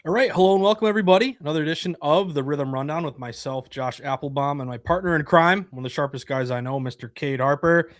All right, hello and welcome everybody. Another edition of the Rhythm Rundown with myself, Josh Applebaum, and my partner in crime, one of the sharpest guys I know, Mr. Cade Harper.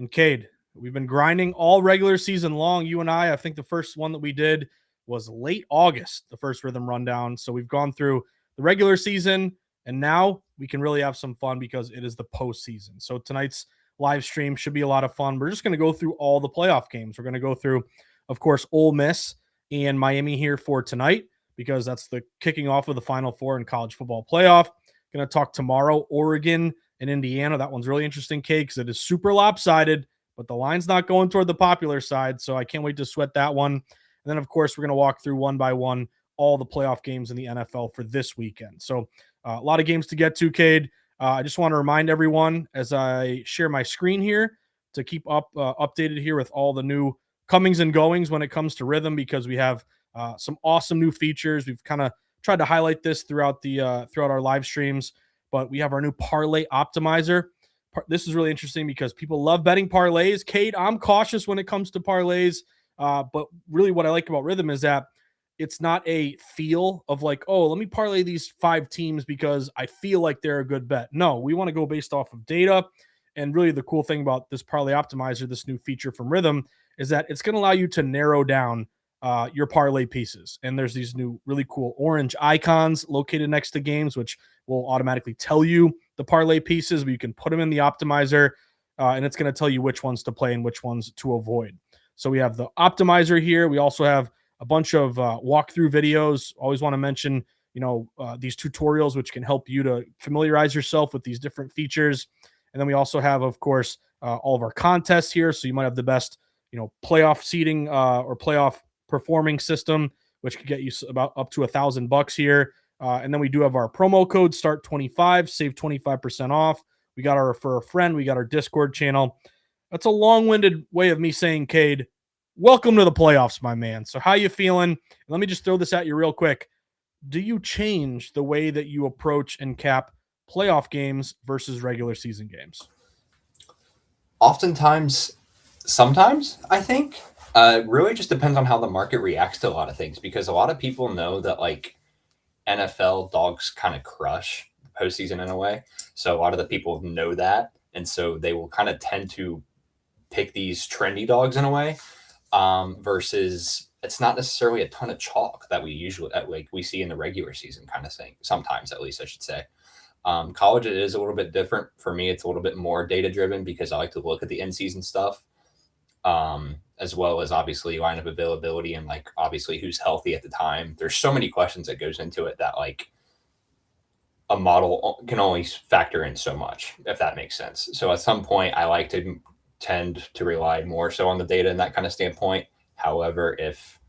And Cade, we've been grinding all regular season long. You and I think the first one that we did was late August, the first Rhythm Rundown. So we've gone through the regular season, and now we can really have some fun because it is the postseason. So tonight's live stream should be a lot of fun. We're just going to go through all the playoff games. We're going to go through, of course, Ole Miss and Miami here for tonight because that's the kicking off of the Final Four in college football playoff. Going to talk tomorrow, Oregon and Indiana. That one's really interesting, Kate, because it is super lopsided, but the line's not going toward the popular side, so I can't wait to sweat that one. And then, of course, we're going to walk through one by one all the playoff games in the NFL for this weekend. So a lot of games to get to, Cade. I just want to remind everyone as I share my screen here to keep updated here with all the new comings and goings when it comes to Rhythm, because we have some awesome new features. We've kind of tried to highlight this throughout our live streams, but we have our new parlay optimizer. This is really interesting because people love betting parlays. Cade, I'm cautious when it comes to parlays, but really what I like about Rhythm is that it's not a feel of like, oh, let me parlay these 5 teams because I feel like they're a good bet. No, we want to go based off of data. And really the cool thing about this parlay optimizer, this new feature from Rhythm, is that it's going to allow you to narrow down your parlay pieces. And there's these new really cool orange icons located next to games, which will automatically tell you the parlay pieces, but you can put them in the optimizer, and it's going to tell you which ones to play and which ones to avoid. So we have the optimizer here. We also have a bunch of walkthrough videos. Always want to mention, these tutorials, which can help you to familiarize yourself with these different features. And then we also have, of course, all of our contests here. So you might have the best, playoff seating or playoff performing system, which could get you about up to $1,000 here. And then we do have our promo code START25, save 25% off. We got our refer a friend. We got our Discord channel. That's a long-winded way of me saying, Cade, welcome to the playoffs, my man. So how you feeling? Let me just throw this at you real quick. Do you change the way that you approach and cap playoff games versus regular season games? Oftentimes, sometimes, I think. Really just depends on how the market reacts to a lot of things because a lot of people know that like NFL dogs kind of crush the postseason in a way. So a lot of the people know that. And so they will kind of tend to pick these trendy dogs in a way, versus it's not necessarily a ton of chalk that we usually like we see in the regular season kind of thing. Sometimes, at least I should say. College it is a little bit different for me. It's a little bit more data driven because I like to look at the in season stuff, as well as obviously lineup availability and like obviously who's healthy at the time. There's so many questions that goes into it that like a model can only factor in so much, if that makes sense. So at some point, I like to tend to rely more so on the data in that kind of standpoint. However, if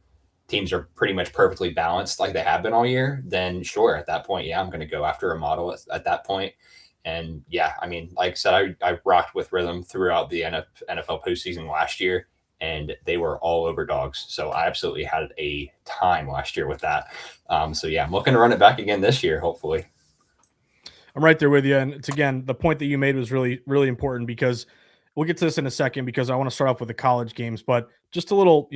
teams are pretty much perfectly balanced like they have been all year, then sure, at that point, yeah, I'm going to go after a model at that point. And yeah, I mean, like I said, I rocked with Rhythm throughout the NFL postseason last year, and they were all over dogs. So I absolutely had a time last year with that. So yeah, I'm looking to run it back again this year, hopefully. I'm right there with you. And it's again, the point that you made was really, really important because we'll get to this in a second because I want to start off with the college games, but just a little,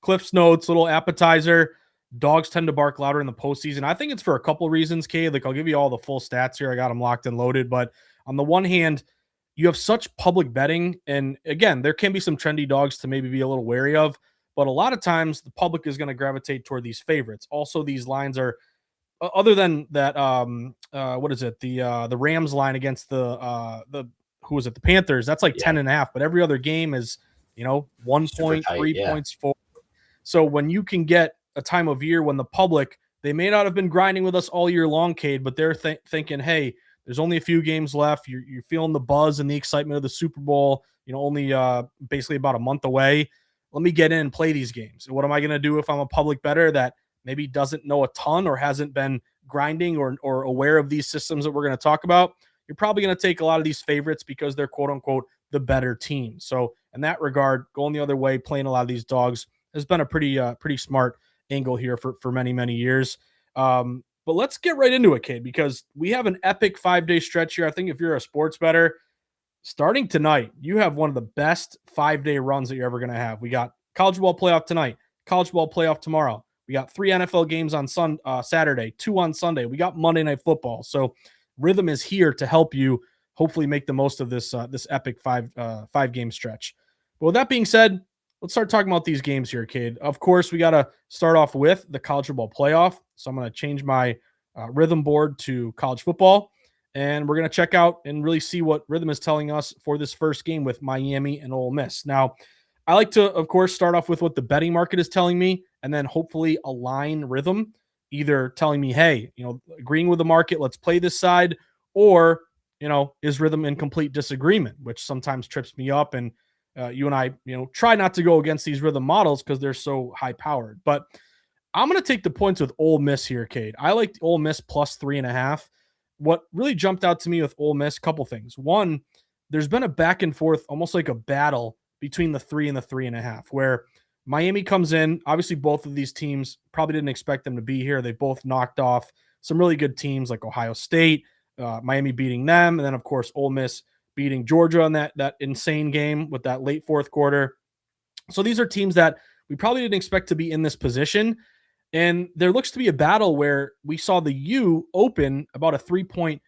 Cliff's notes, little appetizer. Dogs tend to bark louder in the postseason. I think it's for a couple reasons, Kay. Like I'll give you all the full stats here. I got them locked and loaded. But on the one hand, you have such public betting. And again, there can be some trendy dogs to maybe be a little wary of. But a lot of times the public is going to gravitate toward these favorites. Also, these lines are other than that, what is it? The Rams line against the who was it? The Panthers. That's like Yeah, 10.5, but every other game is, one super point, tight. 3 points, 4. So when you can get a time of year when the public, they may not have been grinding with us all year long, Cade, but they're thinking, hey, there's only a few games left. You're feeling the buzz and the excitement of the Super Bowl, only basically about a month away. Let me get in and play these games. And what am I going to do if I'm a public bettor that maybe doesn't know a ton or hasn't been grinding or aware of these systems that we're going to talk about? You're probably going to take a lot of these favorites because they're quote unquote the better team. So in that regard, going the other way, playing a lot of these dogs has been a pretty smart angle here for many years. But let's get right into it, kid, because we have an epic 5-day stretch here. I think if you're a sports bettor, starting tonight, you have one of the best 5-day runs that you're ever going to have. We got college ball playoff tonight, college ball playoff tomorrow. We got 3 NFL games on Saturday, 2 on Sunday. We got Monday Night Football. So Rithmm is here to help you hopefully make the most of this epic 5 game stretch. But with that being said, let's start talking about these games here, Cade. Of course, we got to start off with the college football playoff. So I'm going to change my Rithmm board to college football, and we're going to check out and really see what Rithmm is telling us for this first game with Miami and Ole Miss. Now, I like to, of course, start off with what the betting market is telling me, and then hopefully align Rithmm, either telling me, hey, agreeing with the market, let's play this side, or is Rithmm in complete disagreement, which sometimes trips me up. And you and I, try not to go against these Rithmm models because they're so high powered. But I'm going to take the points with Ole Miss here, Cade. I like the Ole Miss plus 3.5. What really jumped out to me with Ole Miss, couple things. One, there's been a back and forth, almost like a battle between the 3 and the 3.5, where Miami comes in. Obviously, both of these teams probably didn't expect them to be here. They both knocked off some really good teams like Ohio State, Miami beating them, and then, of course, Ole Miss beating Georgia in that insane game with that late fourth quarter. So these are teams that we probably didn't expect to be in this position. And there looks to be a battle where we saw the U open about a 3-point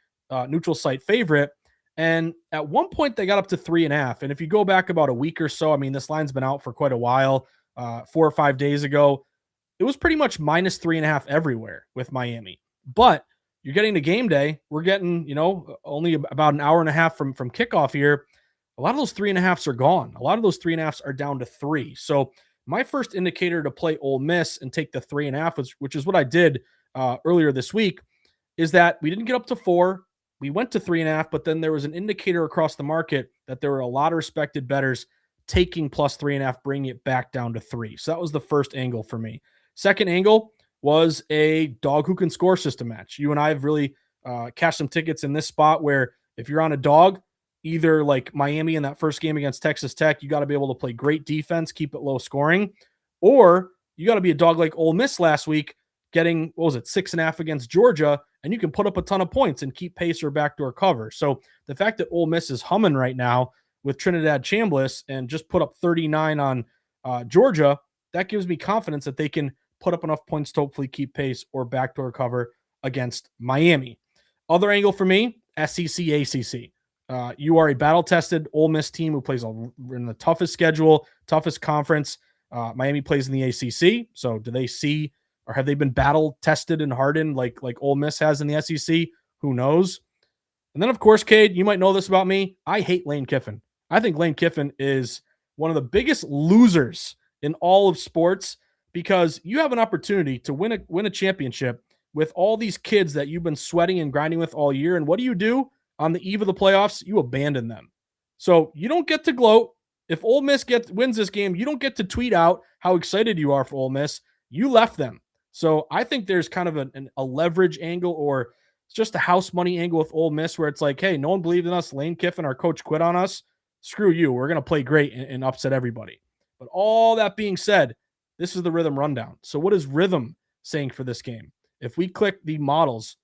neutral site favorite. And at one point, they got up to 3.5. And if you go back about a week or so, I mean, this line's been out for quite a while. 4 or 5 days ago, it was pretty much minus 3.5 everywhere with Miami. But you're getting to game day. We're getting, only about an hour and a half from kickoff here. A lot of those 3.5s are gone. A lot of those 3.5s are down to 3. So my first indicator to play Ole Miss and take the 3.5, which is what I did earlier this week, is that we didn't get up to 4. We went to 3.5, but then there was an indicator across the market that there were a lot of respected bettors taking plus 3.5, bringing it back down to 3. So that was the first angle for me. Second angle was a dog who can score system match. You and I have really cashed some tickets in this spot where if you're on a dog, either like Miami in that first game against Texas Tech, you got to be able to play great defense, keep it low scoring, or you got to be a dog like Ole Miss last week, getting, 6.5 against Georgia, and you can put up a ton of points and keep pace or backdoor cover. So the fact that Ole Miss is humming right now with Trinidad Chambliss and just put up 39 on Georgia, that gives me confidence that they can put up enough points to hopefully keep pace or backdoor cover against Miami. Other angle for me, SEC, ACC. You are a battle-tested Ole Miss team who plays in the toughest schedule, toughest conference. Miami plays in the ACC. So do they see, or have they been battle-tested and hardened like Ole Miss has in the SEC? Who knows? And then, of course, Cade, you might know this about me. I hate Lane Kiffin. I think Lane Kiffin is one of the biggest losers in all of sports because you have an opportunity to win a championship with all these kids that you've been sweating and grinding with all year. And what do? On the eve of the playoffs, you abandon them. So you don't get to gloat. If Ole Miss wins this game, you don't get to tweet out how excited you are for Ole Miss. You left them. So I think there's kind of a leverage angle, or it's just a house money angle with Ole Miss where it's like, hey, no one believed in us. Lane Kiffin, our coach, quit on us. Screw you. We're going to play great and upset everybody. But all that being said, this is the Rithmm Rundown. So what is Rithmm saying for this game? If we click the models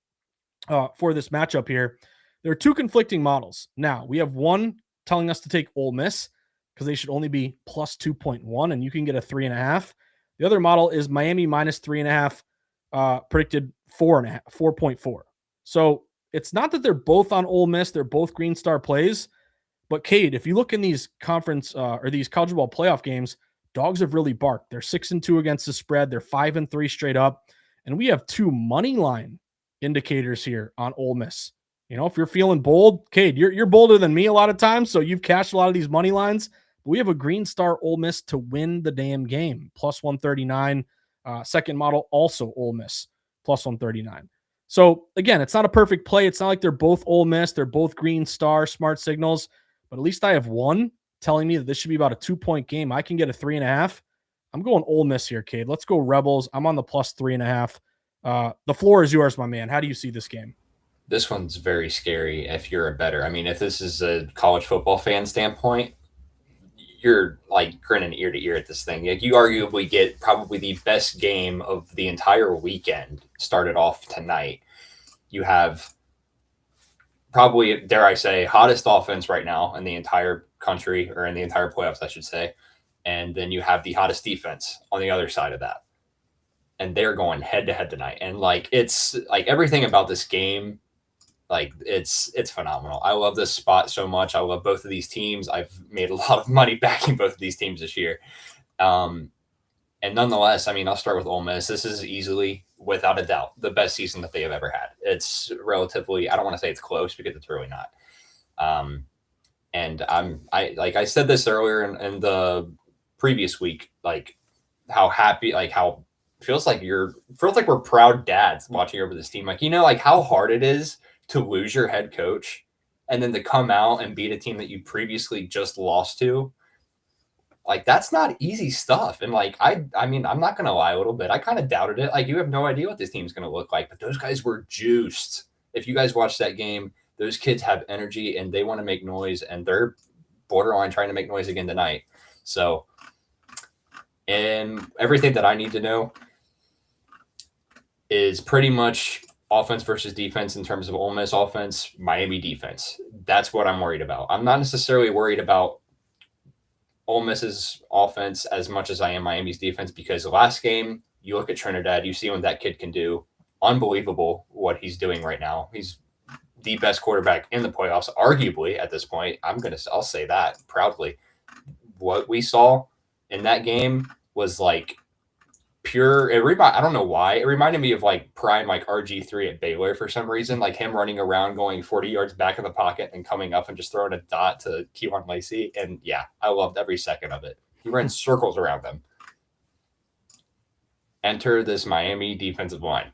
for this matchup here, there are 2 conflicting models. Now, we have one telling us to take Ole Miss because they should only be plus 2.1, and you can get a 3.5. The other model is Miami minus 3.5, predicted 4.4. So it's not that they're both on Ole Miss. They're both Green Star plays. But, Cade, if you look in these conference or these college football playoff games, dogs have really barked. They're 6-2 against the spread. They're 5-3 straight up. And we have 2 money line indicators here on Ole Miss. If you're feeling bold, Cade, you're bolder than me a lot of times, so you've cashed a lot of these money lines. But we have a Green Star Ole Miss to win the damn game, plus 139. Second model, also Ole Miss, plus 139. So, again, it's not a perfect play. It's not like they're both Ole Miss. They're both Green Star, smart signals. But at least I have one telling me that this should be about a 2-point game. I can get a 3.5. I'm going Ole Miss here, Cade. Let's go Rebels. I'm on the plus 3.5. The floor is yours, my man. How do you see this game? This one's very scary if you're a bettor. I mean, if this is a college football fan standpoint, you're like grinning ear to ear at this thing. Like, you arguably get probably the best game of the entire weekend started off tonight. You have probably, dare I say, hottest offense right now in the entire country, or in the entire playoffs, I should say. And then you have the hottest defense on the other side of that. and they're going head to head tonight. And like it's like everything about this game, like it's phenomenal. I love this spot so much. I love both of these teams. I've made a lot of money backing both of these teams this year. And nonetheless, I mean, I'll start with Ole Miss. This is easily, without a doubt, the best season that they have ever had. It's relatively, I don't want to say it's close because it's really not. And like I said this earlier in the previous week, like how happy, like how feels like we're proud dads watching over this team. Like, like how hard it is to lose your head coach and then to come out and beat a team that you previously just lost to. Like that's not easy stuff. And like I mean, I'm not gonna lie a little bit. I kind of doubted it. Like you have no idea what this team's gonna look like, but those guys were juiced. If you guys watched that game, those kids have energy and they want to make noise, and they're borderline trying to make noise again tonight. So, and everything that I need to know is pretty much offense versus defense in terms of Ole Miss offense, Miami defense. That's what I'm worried about. I'm not necessarily worried about Ole Miss's offense as much as I am Miami's defense, because the last game, you look at Trinidad, you see what that kid can do. Unbelievable what he's doing right now. He's the best quarterback in the playoffs, arguably at this point. I'll say that proudly. What we saw in that game was like pure. I don't know why. It reminded me of like prime like RG3 at Baylor for some reason, like him running around, going 40 yards back in the pocket and coming up and just throwing a dot to Keelan Lacey. And yeah, I loved every second of it. He ran circles around them. Enter this Miami defensive line.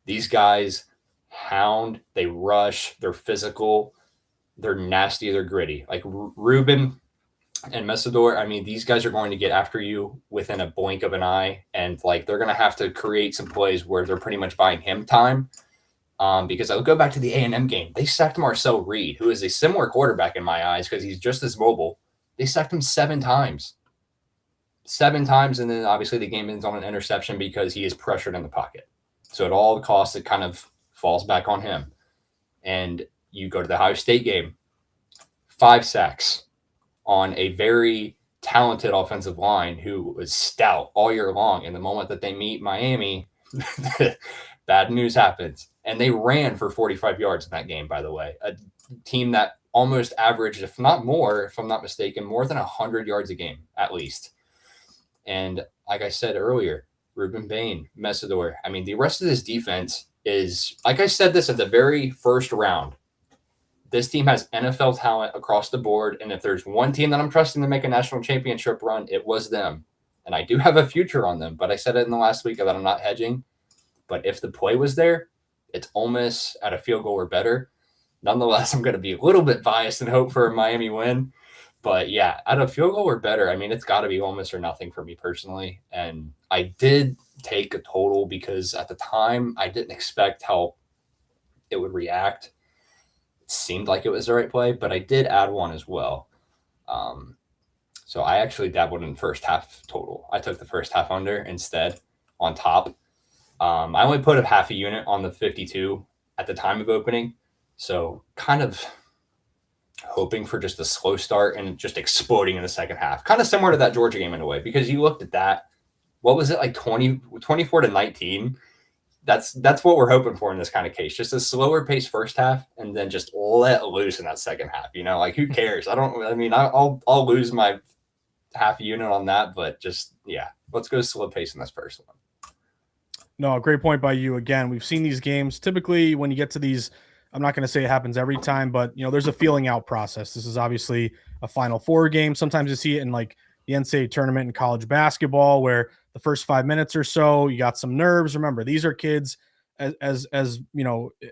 These guys hound, they rush, they're physical, they're nasty, they're gritty. Like Ruben and Messidor, I mean, these guys are going to get after you within a blink of an eye, and like they're going to have to create some plays where they're pretty much buying him time. Because I'll go back to the A&M game. They sacked Marcel Reed, who is a similar quarterback in my eyes because he's just as mobile. They sacked him 7 times. 7 times, and then obviously the game ends on an interception because he is pressured in the pocket. So at all costs, it kind of falls back on him. And you go to the Ohio State game, 5 sacks on a very talented offensive line who was stout all year long. And the moment that they meet Miami, bad news happens. And they ran for 45 yards in that game, by the way. A team that almost averaged, if not more, if I'm not mistaken, more than 100 yards a game, at least. And like I said earlier, Ruben Bain, Messidor, I mean, the rest of this defense is, like I said this at the very first round, this team has NFL talent across the board. And if there's one team that I'm trusting to make a national championship run, it was them. And I do have a future on them, but I said it in the last week that I'm not hedging. But if the play was there, it's Ole Miss at a field goal or better. Nonetheless, I'm going to be a little bit biased and hope for a Miami win. But yeah, at a field goal or better, I mean, it's got to be Ole Miss or nothing for me personally. And I did take a total because at the time, I didn't expect how it would react. It seemed like it was the right play, but I did add one as well. So I actually dabbled in first half total. I took the first half under instead on top. I only put a half a unit on the 52 at the time of opening. So kind of hoping for just a slow start and just exploding in the second half. Kind of similar to that Georgia game in a way, because you looked at that. What was it, like 24-19? That's what we're hoping for in this kind of case. Just a slower pace first half and then just let loose in that second half. Like who cares? I'll lose my half unit on that, but just, yeah, let's go slow pace in this first one. No, great point by you. Again, we've seen these games. Typically, when you get to these, I'm not going to say it happens every time, but there's a feeling out process. This is obviously a Final Four game. Sometimes you see it in like the NCAA tournament in college basketball, where the first 5 minutes or so, you got some nerves. Remember, these are kids as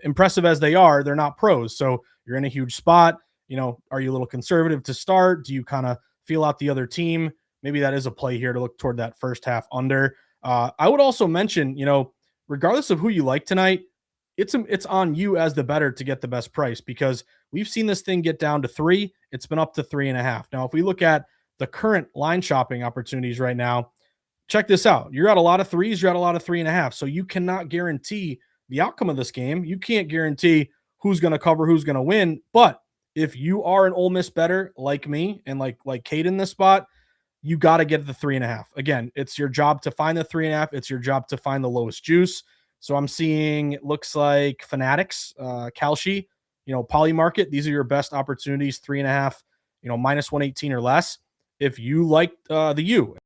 impressive as they are, they're not pros. So you're in a huge spot. Are you a little conservative to start? Do you kind of feel out the other team? Maybe that is a play here to look toward that first half under. I would also mention, regardless of who you like tonight, it's on you as the bettor to get the best price, because we've seen this thing get down to 3. It's been up to 3.5. Now, if we look at the current line shopping opportunities right now, check this out. You're at a lot of 3s. You're at a lot of 3.5. So you cannot guarantee the outcome of this game. You can't guarantee who's going to cover, who's going to win. But if you are an Ole Miss bettor like me and like Cade in this spot, you got to get the 3.5. Again, it's your job to find the 3.5. It's your job to find the lowest juice. So I'm seeing, it looks like Fanatics, Kalshi, Poly Market. These are your best opportunities, 3.5, minus 118 or less. If you like the U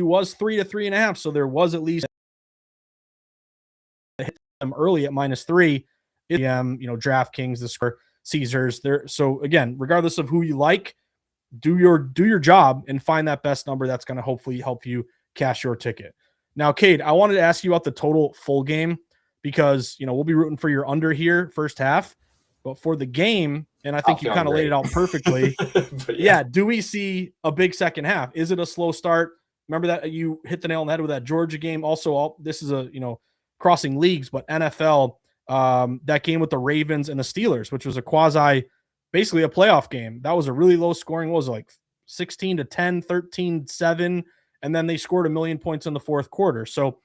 was 3 to 3.5. So there was at least hit them early at -3. DraftKings, the Square, Caesars. There. So again, regardless of who you like, do your job and find that best number that's going to hopefully help you cash your ticket. Now, Cade, I wanted to ask you about the total full game because we'll be rooting for your under here first half, but for the game, and I think you kind of laid it out perfectly. Yeah, do we see a big second half? Is it a slow start? Remember that you hit the nail on the head with that Georgia game. Also, this is a crossing leagues, but NFL, that game with the Ravens and the Steelers, which was a quasi, basically a playoff game. That was a really low scoring. What was it, like 16-10, 13-7, and then they scored 1 million points in the fourth quarter. So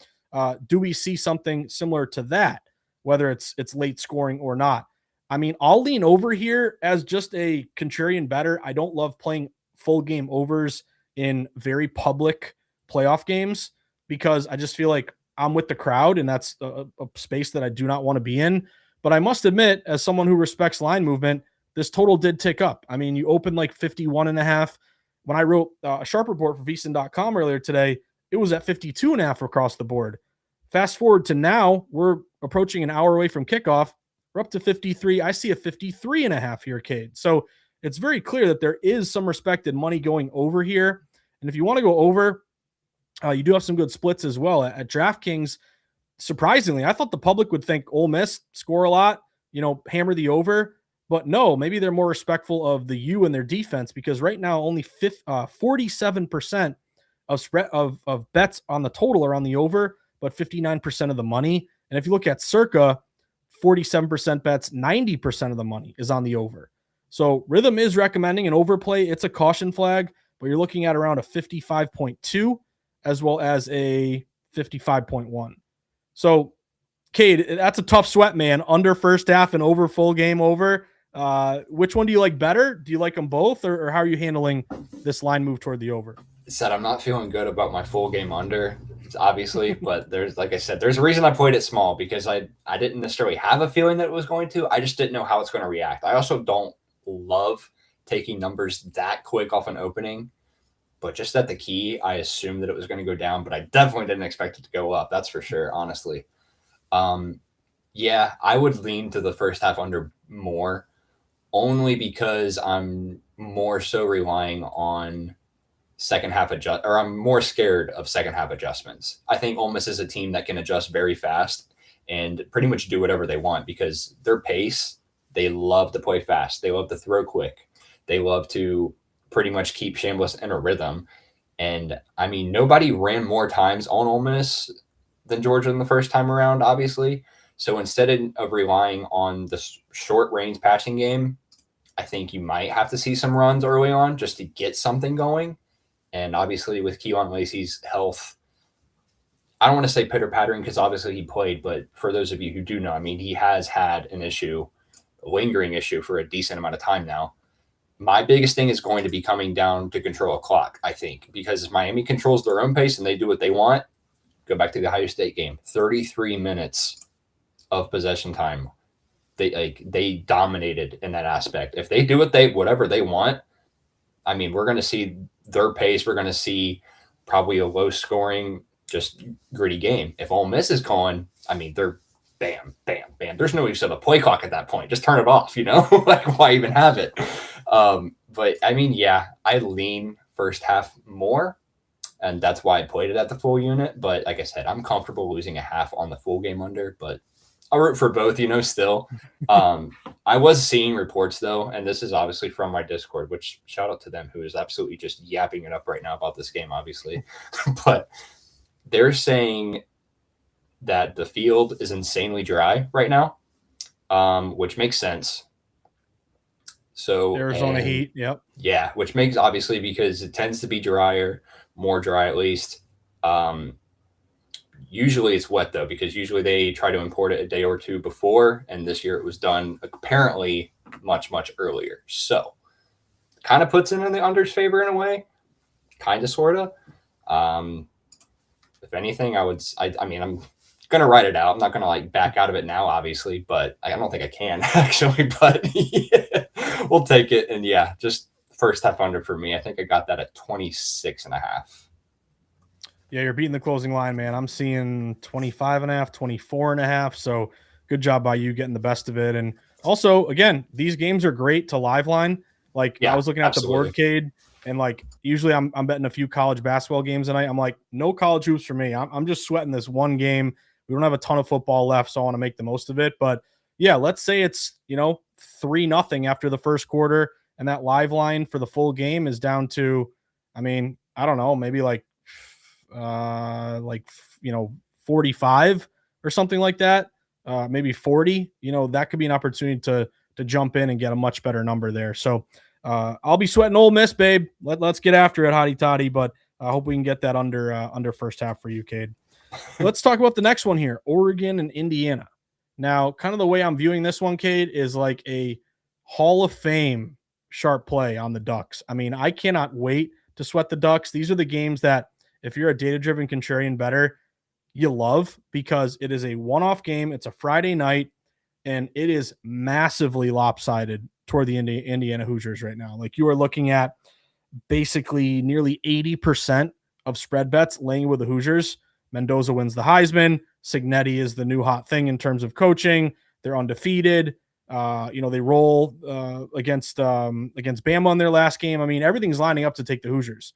do we see something similar to that, whether it's late scoring or not? I mean, I'll lean over here as just a contrarian better. I don't love playing full game overs in very public playoff games because I just feel like I'm with the crowd, and that's a space that I do not want to be in. But I must admit, as someone who respects line movement, this total did tick up. I mean, you opened like 51.5. When I wrote a sharp report for VSiN.com earlier today, it was at 52.5 across the board. Fast forward to now, we're approaching an hour away from kickoff. We're up to 53. I see a 53.5 here, Cade. So it's very clear that there is some respected money going over here. And if you want to go over, you do have some good splits as well. At DraftKings, surprisingly, I thought the public would think Ole Miss score a lot, hammer the over. But no, maybe they're more respectful of the U and their defense because right now only 47% of spread of bets on the total are on the over, but 59% of the money. And if you look at Circa, 47% bets, 90% of the money is on the over. So Rithmm is recommending an overplay. It's a caution flag, but you're looking at around a 55.2 as well as a 55.1. So, Cade, that's a tough sweat, man. Under first half and over full game over. Which one do you like better? Do you like them both, or how are you handling this line move toward the over? Said I'm not feeling good about my full game under, obviously, but like I said, there's a reason I played it small because I didn't necessarily have a feeling that it was going to. I just didn't know how it's going to react. I also don't love taking numbers that quick off an opening, but just at the key, I assumed that it was going to go down, but I definitely didn't expect it to go up. That's for sure, honestly. Yeah, I would lean to the first half under more, only because I'm more so relying on second half or I'm more scared of second half adjustments. I think Ole Miss is a team that can adjust very fast and pretty much do whatever they want because their pace, they love to play fast. They love to throw quick. They love to pretty much keep Shameless in a rhythm. And I mean, nobody ran more times on Ole Miss than Georgia in the first time around, obviously. So instead of relying on the short range passing game, I think you might have to see some runs early on just to get something going. And obviously with Keelan Lacey's health, I don't want to say pitter-pattering because obviously he played, but for those of you who do know, I mean, he has had an issue, a lingering issue for a decent amount of time now. My biggest thing is going to be coming down to control a clock, I think, because Miami controls their own pace and they do what they want. Go back to the Ohio State game, 33 minutes of possession time. They dominated in that aspect. If they do whatever they want, I mean, we're going to see their pace. We're going to see probably a low scoring, just gritty game. If Ole Miss is calling, I mean, they're bam, bam, bam. There's no use of a play clock at that point. Just turn it off, like why even have it? But I mean, yeah, I lean first half more, and that's why I played it at the full unit. But like I said, I'm comfortable losing a half on the full game under, but I'll root for both, still. I was seeing reports, though, and this is obviously from my Discord, which shout out to them, who is absolutely just yapping it up right now about this game, obviously. But they're saying that the field is insanely dry right now, which makes sense. So Arizona heat, yep. Yeah, which makes obviously because it tends to be drier, more dry at least. Usually it's wet though, because usually they try to import it a day or two before, and this year it was done apparently much, much earlier. So kind of puts it in the under's favor in a way, kind of, sort of. If anything, I mean, I'm going to write it out. I'm not going to like back out of it now, obviously, but I don't think I can actually, but yeah, we'll take it. And yeah, just first half under for me. I think I got that at 26.5. Yeah, you're beating the closing line, man. I'm seeing 25.5, 24.5. So good job by you getting the best of it. And also, again, these games are great to live line. Like I Yeah, was looking at absolutely. the board, Cade, and like usually I'm betting a few college basketball games tonight. I'm like, no college hoops for me. I'm just sweating this one game. We don't have a ton of football left, so I want to make the most of it. But yeah, let's say it's 3-0 after the first quarter, and that live line for the full game is down to, I mean, I don't know, maybe like 45 or something like that, maybe 40. That could be an opportunity to jump in and get a much better number there. So I'll be sweating Ole Miss, babe. Let's get after it, hotty toddy. But I hope we can get that under first half for you, Cade. Let's talk about the next one here, Oregon and Indiana. Now, kind of the way I'm viewing this one, Cade, is like a Hall of Fame sharp play on the Ducks. I mean, I cannot wait to sweat the Ducks. These are the games that, if you're a data-driven contrarian bettor, you love, because it is a one-off game. It's a Friday night, and it is massively lopsided toward the Indiana Hoosiers right now. Like, you are looking at basically nearly 80% of spread bets laying with the Hoosiers. Mendoza wins the Heisman. Cignetti is the new hot thing in terms of coaching. They're undefeated. They roll against Bama in their last game. I mean, everything's lining up to take the Hoosiers.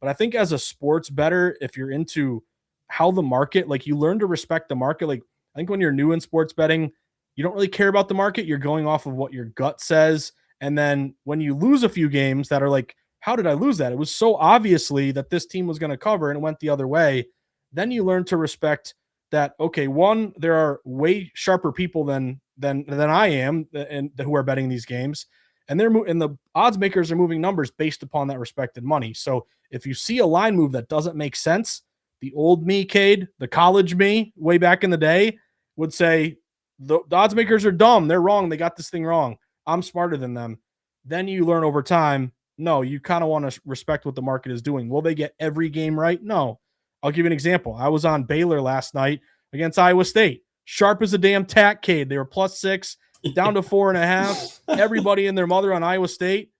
But I think as a sports bettor, if you're into how the market, like, you learn to respect the market. Like, I think when you're new in sports betting, you don't really care about the market. You're going off of what your gut says. And then when you lose a few games that are like, how did I lose that? It was so obviously that this team was going to cover and it went the other way. Then you learn to respect that, okay, one, there are way sharper people than I am and who are betting these games. And the odds makers are moving numbers based upon that respected money. So if you see a line move that doesn't make sense, the old me, Cade, the college me way back in the day would say, the odds makers are dumb. They're wrong. They got this thing wrong. I'm smarter than them. Then you learn over time, no, you kind of want to respect what the market is doing. Will they get every game right? No. I'll give you an example. I was on Baylor last night against Iowa State. Sharp as a damn tack, Cade. They were +6, down to 4.5. Everybody and their mother on Iowa State.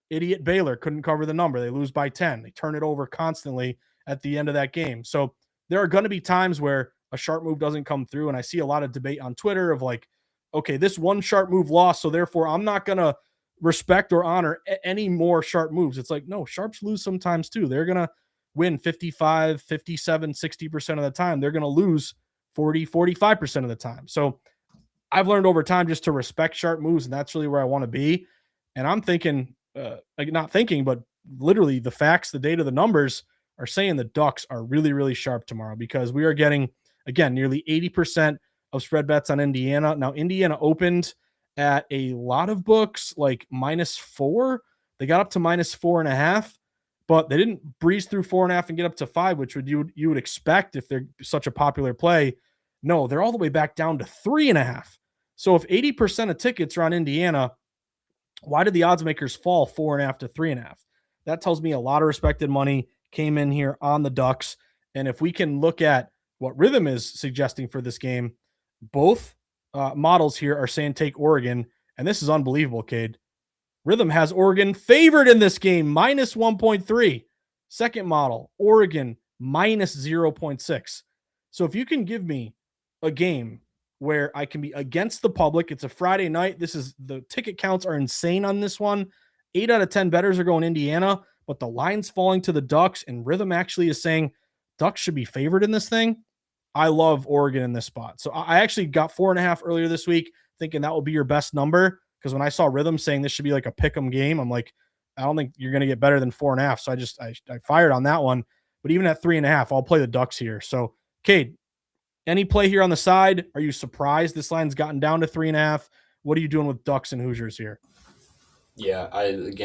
Idiot Baylor couldn't cover the number. They lose by 10. They turn it over constantly at the end of that game. So there are going to be times where a sharp move doesn't come through. And I see a lot of debate on Twitter of like, okay, this one sharp move lost, so therefore I'm not going to respect or honor any more sharp moves. It's like, no, sharps lose sometimes too. They're going to win 55, 57, 60% of the time. They're going to lose 40, 45% of the time. So I've learned over time just to respect sharp moves, and that's really where I want to be. And I'm thinking, not thinking, but literally the facts, the data, the numbers are saying the Ducks are really, really sharp tomorrow, because we are getting, again, nearly 80% of spread bets on Indiana. Now, Indiana opened at a lot of books like -4. They got up to -4.5, but they didn't breeze through 4.5 and get up to 5, which you would expect if they're such a popular play. No, they're all the way back down to 3.5. So if 80% of tickets are on Indiana, why did the odds makers fall 4.5 to 3.5? That tells me a lot of respected money came in here on the Ducks. And if we can look at what Rithmm is suggesting for this game, both models here are saying take Oregon, and this is unbelievable, Cade. Rithmm has Oregon favored in this game, -1.3. Second model, Oregon, -0.6. So if you can give me a game where I can be against the public, it's a Friday night. The ticket counts are insane on this one. 8 out of 10 bettors are going Indiana, but the line's falling to the Ducks, and Rithmm actually is saying Ducks should be favored in this thing. I love Oregon in this spot. So I actually got 4.5 earlier this week, thinking that will be your best number. Because when I saw Rithmm saying this should be like a pick'em game, I'm like, I don't think you're going to get better than 4.5. So I fired on that one. But even at 3.5, I'll play the Ducks here. So, Cade, any play here on the side? Are you surprised this line's gotten down to 3.5? What are you doing with Ducks and Hoosiers here? Yeah,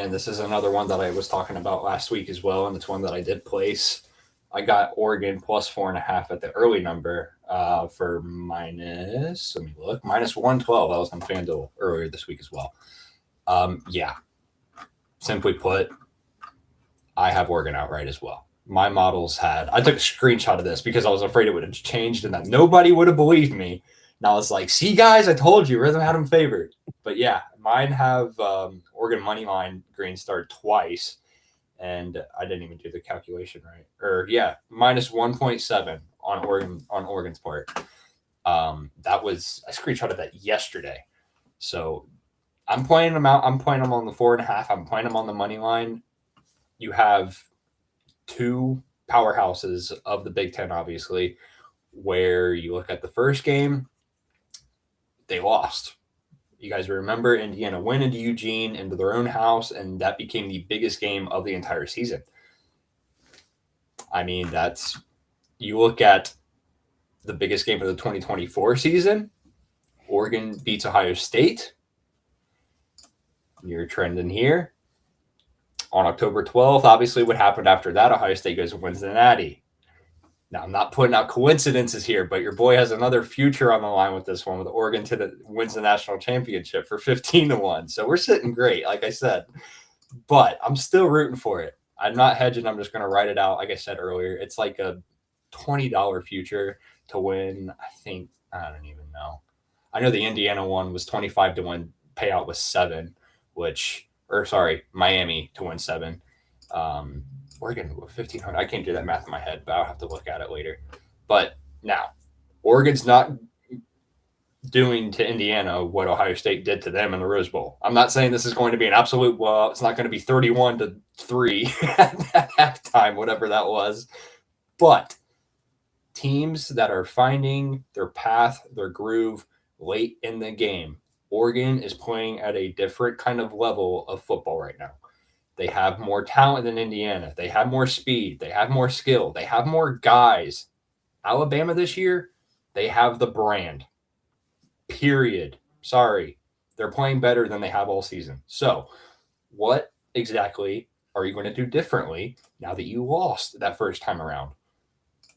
this is another one that I was talking about last week as well, and it's one that I did place. I got Oregon +4.5 at the early number for -112. That was on FanDuel earlier this week as well. Yeah, simply put, I have Oregon outright as well. My models had, I took a screenshot of this because I was afraid it would have changed and that nobody would have believed me. And I was like, see, guys, I told you, Rithmm had them favored. But yeah, mine have Oregon money line green star twice. And I didn't even do the calculation right. Or yeah, minus 1.7 on Oregon's part. That was, I screenshotted that yesterday. So I'm playing them out. I'm playing them on the 4.5. I'm playing them on the money line. You have two powerhouses of the Big Ten, obviously, where you look at the first game, they lost. You guys remember Indiana went into Eugene, into their own house, and that became the biggest game of the entire season. I mean, you look at the biggest game of the 2024 season, Oregon beats Ohio State. You're trending here. On October 12th, obviously what happened after that, Ohio State goes to wins the Natty. Now, I'm not putting out coincidences here, but your boy has another future on the line with this one, with Oregon wins the national championship for 15-1. So we're sitting great, like I said. But I'm still rooting for it. I'm not hedging. I'm just going to write it out. Like I said earlier, it's like a $20 future to win. I don't even know. I know the Indiana one was 25 to win. Payout was 7, Miami to win 7. Oregon 1,500. I can't do that math in my head, but I'll have to look at it later. But now, Oregon's not doing to Indiana what Ohio State did to them in the Rose Bowl. I'm not saying this is going to be an absolute, well, it's not going to be 31-3 at halftime, whatever that was. But teams that are finding their path, their groove late in the game, Oregon is playing at a different kind of level of football right now. They have more talent than Indiana. They have more speed. They have more skill. They have more guys. Alabama this year, they have the brand. Period. Sorry. They're playing better than they have all season. So what exactly are you going to do differently now that you lost that first time around?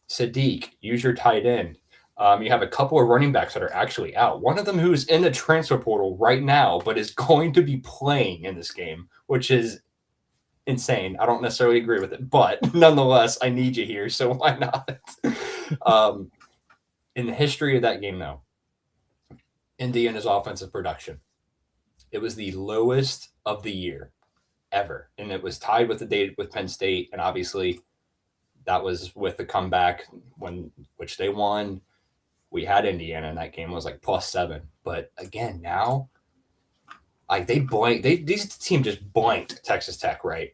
Sadiq, use your tight end. You have a couple of running backs that are actually out. One of them who's in the transfer portal right now, but is going to be playing in this game, which is insane. I don't necessarily agree with it, but nonetheless, I need you here, so why not? In the history of that game, though, Indiana's offensive production, it was the lowest of the year ever, and it was tied with the date with Penn State, and obviously that was with the comeback which they won. We had Indiana in that game, was like +7, but again now, like these team just blanked Texas Tech, right?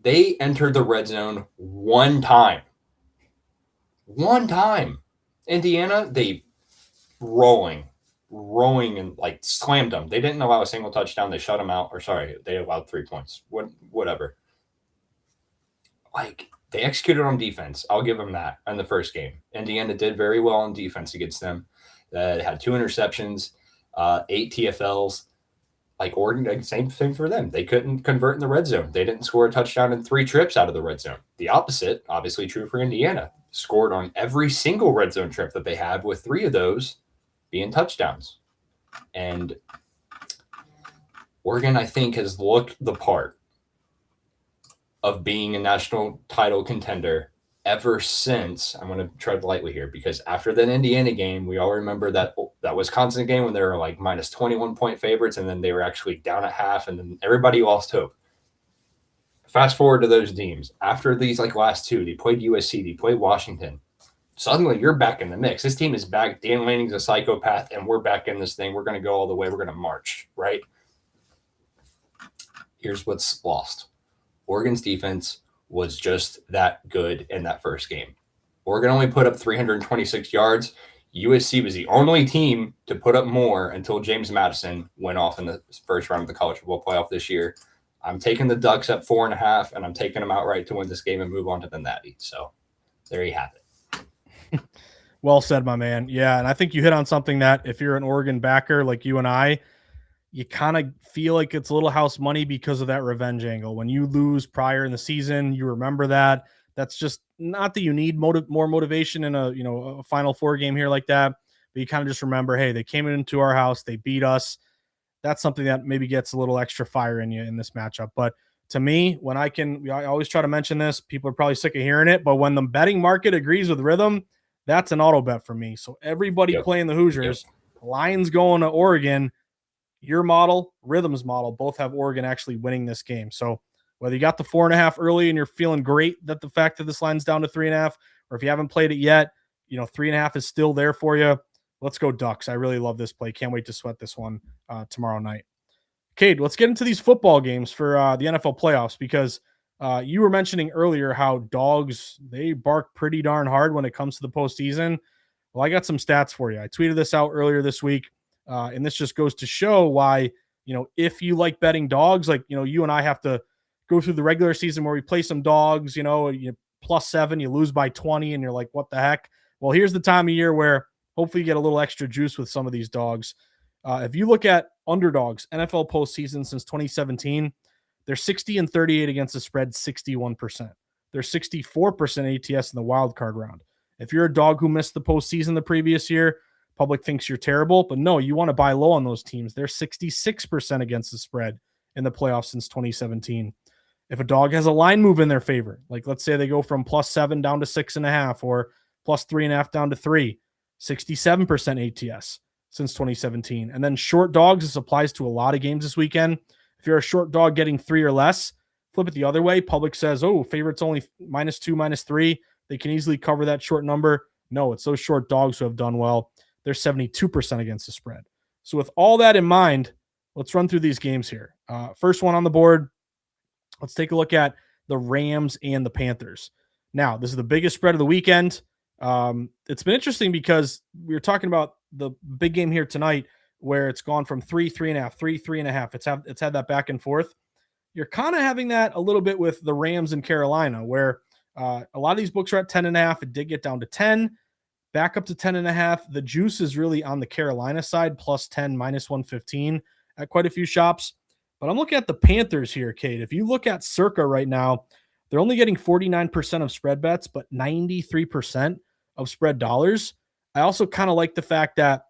They entered the red zone one time. Indiana, they rolling and like slammed them. They didn't allow a single touchdown. They shut them out. They allowed 3 points. Whatever. Like, they executed on defense. I'll give them that in the first game. Indiana did very well on defense against them. They had 2 interceptions, 8 TFLs. Like Oregon, same thing for them. They couldn't convert in the red zone. They didn't score a touchdown in 3 trips out of the red zone. The opposite, obviously true for Indiana. Scored on every single red zone trip that they had, with 3 of those being touchdowns. And Oregon, I think, has looked the part of being a national title contender ever since. I'm going to tread lightly here, because after that Indiana game, we all remember that Wisconsin game when they were like minus 21 point favorites, and then they were actually down at half, and then everybody lost hope. Fast forward to those teams. After these like last 2, they played USC, they played Washington. Suddenly you're back in the mix. This team is back. Dan Lanning's a psychopath, and we're back in this thing. We're going to go all the way. We're going to march, right? Here's what's lost. Oregon's defense was just that good in that first game. Oregon only put up 326 yards. USC was the only team to put up more until James Madison went off in the first round of the college football playoff this year. I'm taking the Ducks at 4.5, and I'm taking them outright to win this game and move on to the Natty. So there you have it. Well said, my man. Yeah, and I think you hit on something that if you're an Oregon backer like you and I, you kind of feel like it's a little house money because of that revenge angle. When you lose prior in the season, you remember that. That's just not that you need more motivation in a Final Four game here like that, but you kind of just remember, hey, they came into our house, they beat us. That's something that maybe gets a little extra fire in you in this matchup. But To me, I always try to mention this. People are probably sick of hearing it, but when the betting market agrees with Rithmm, that's an auto bet for me. So everybody Yep. playing the Yep. Hoosiers, Lions going to Oregon, your model, Rhythm's model, both have Oregon actually winning this game. So whether you got the 4.5 early and you're feeling great that the fact that this line's down to 3.5, or if you haven't played it yet, 3.5 is still there for you. Let's go Ducks. I really love this play. Can't wait to sweat this one tomorrow night. Cade, let's get into these football games for the NFL playoffs, because you were mentioning earlier how dogs, they bark pretty darn hard when it comes to the postseason. Well, I got some stats for you. I tweeted this out earlier this week, and this just goes to show why, if you like betting dogs, like, you and I have to go through the regular season where we play some dogs, you +7, you lose by 20, and you're like, what the heck? Well, here's the time of year where hopefully you get a little extra juice with some of these dogs. If you look at underdogs, NFL postseason since 2017, they're 60-38 against the spread, 61%. They're 64% ATS in the wild card round. If you're a dog who missed the postseason the previous year, public thinks you're terrible, but no, you want to buy low on those teams. They're 66% against the spread in the playoffs since 2017. If a dog has a line move in their favor, like let's say they go from +7 down to 6.5 or +3.5 down to 3, 67% ATS since 2017. And then short dogs, this applies to a lot of games this weekend. If you're a short dog getting 3 or less, flip it the other way. Public says, oh, favorites only -2, -3. They can easily cover that short number. No, it's those short dogs who have done well. They're 72% against the spread. So with all that in mind, let's run through these games here. First one on the board, let's take a look at the Rams and the Panthers. Now, this is the biggest spread of the weekend. It's been interesting because we were talking about the big game here tonight where it's gone from 3, 3.5, 3, 3.5. It's had that back and forth. You're kind of having that a little bit with the Rams and Carolina, where a lot of these books are at 10.5. It did get down to 10, back up to 10.5. The juice is really on the Carolina side, +10, -115 at quite a few shops. But I'm looking at the Panthers here, Kate. If you look at Circa right now, they're only getting 49% of spread bets, but 93% of spread dollars. I also kind of like the fact that,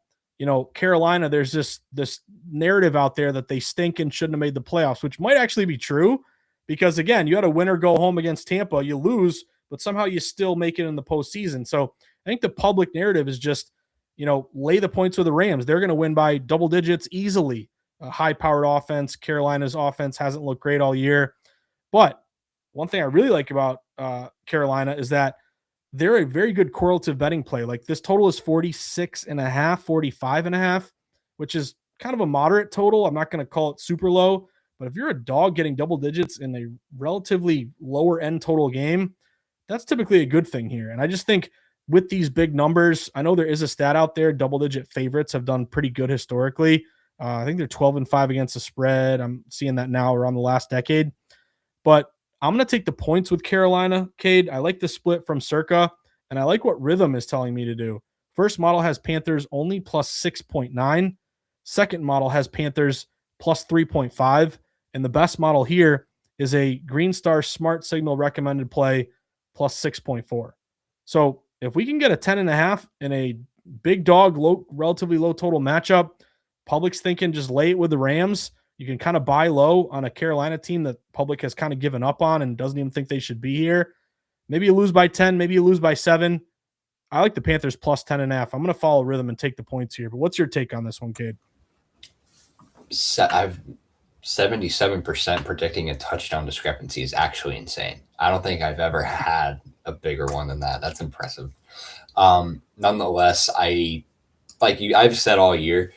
Carolina, there's this narrative out there that they stink and shouldn't have made the playoffs, which might actually be true because, again, you had a winner go home against Tampa. You lose, but somehow you still make it in the postseason. So I think the public narrative is just, lay the points with the Rams. They're going to win by double digits easily. A high-powered offense. Carolina's offense hasn't looked great all year. But one thing I really like about Carolina is that they're a very good correlative betting play. Like this total is 46.5, 45.5, which is kind of a moderate total. I'm not going to call it super low, but if you're a dog getting double digits in a relatively lower end total game, that's typically a good thing here. And I just think with these big numbers, I know there is a stat out there. Double digit favorites have done pretty good historically. I think they're 12-5 against the spread. I'm seeing that now around the last decade, but I'm going to take the points with Carolina, Cade. I like the split from Circa, and I like what Rithmm is telling me to do. First model has Panthers only +6.9. Second model has Panthers +3.5. And the best model here is a Green Star Smart Signal recommended play +6.4. So if we can get a 10.5 in a big dog, relatively low total matchup, public's thinking just lay it with the Rams. You can kind of buy low on a Carolina team that public has kind of given up on and doesn't even think they should be here. Maybe you lose by 10, maybe you lose by 7. I like the Panthers +10.5. I'm going to follow Rithmm and take the points here. But what's your take on this one, Cade? I've 77% predicting a touchdown discrepancy is actually insane. I don't think I've ever had a bigger one than that. That's impressive. Nonetheless, I've said all year,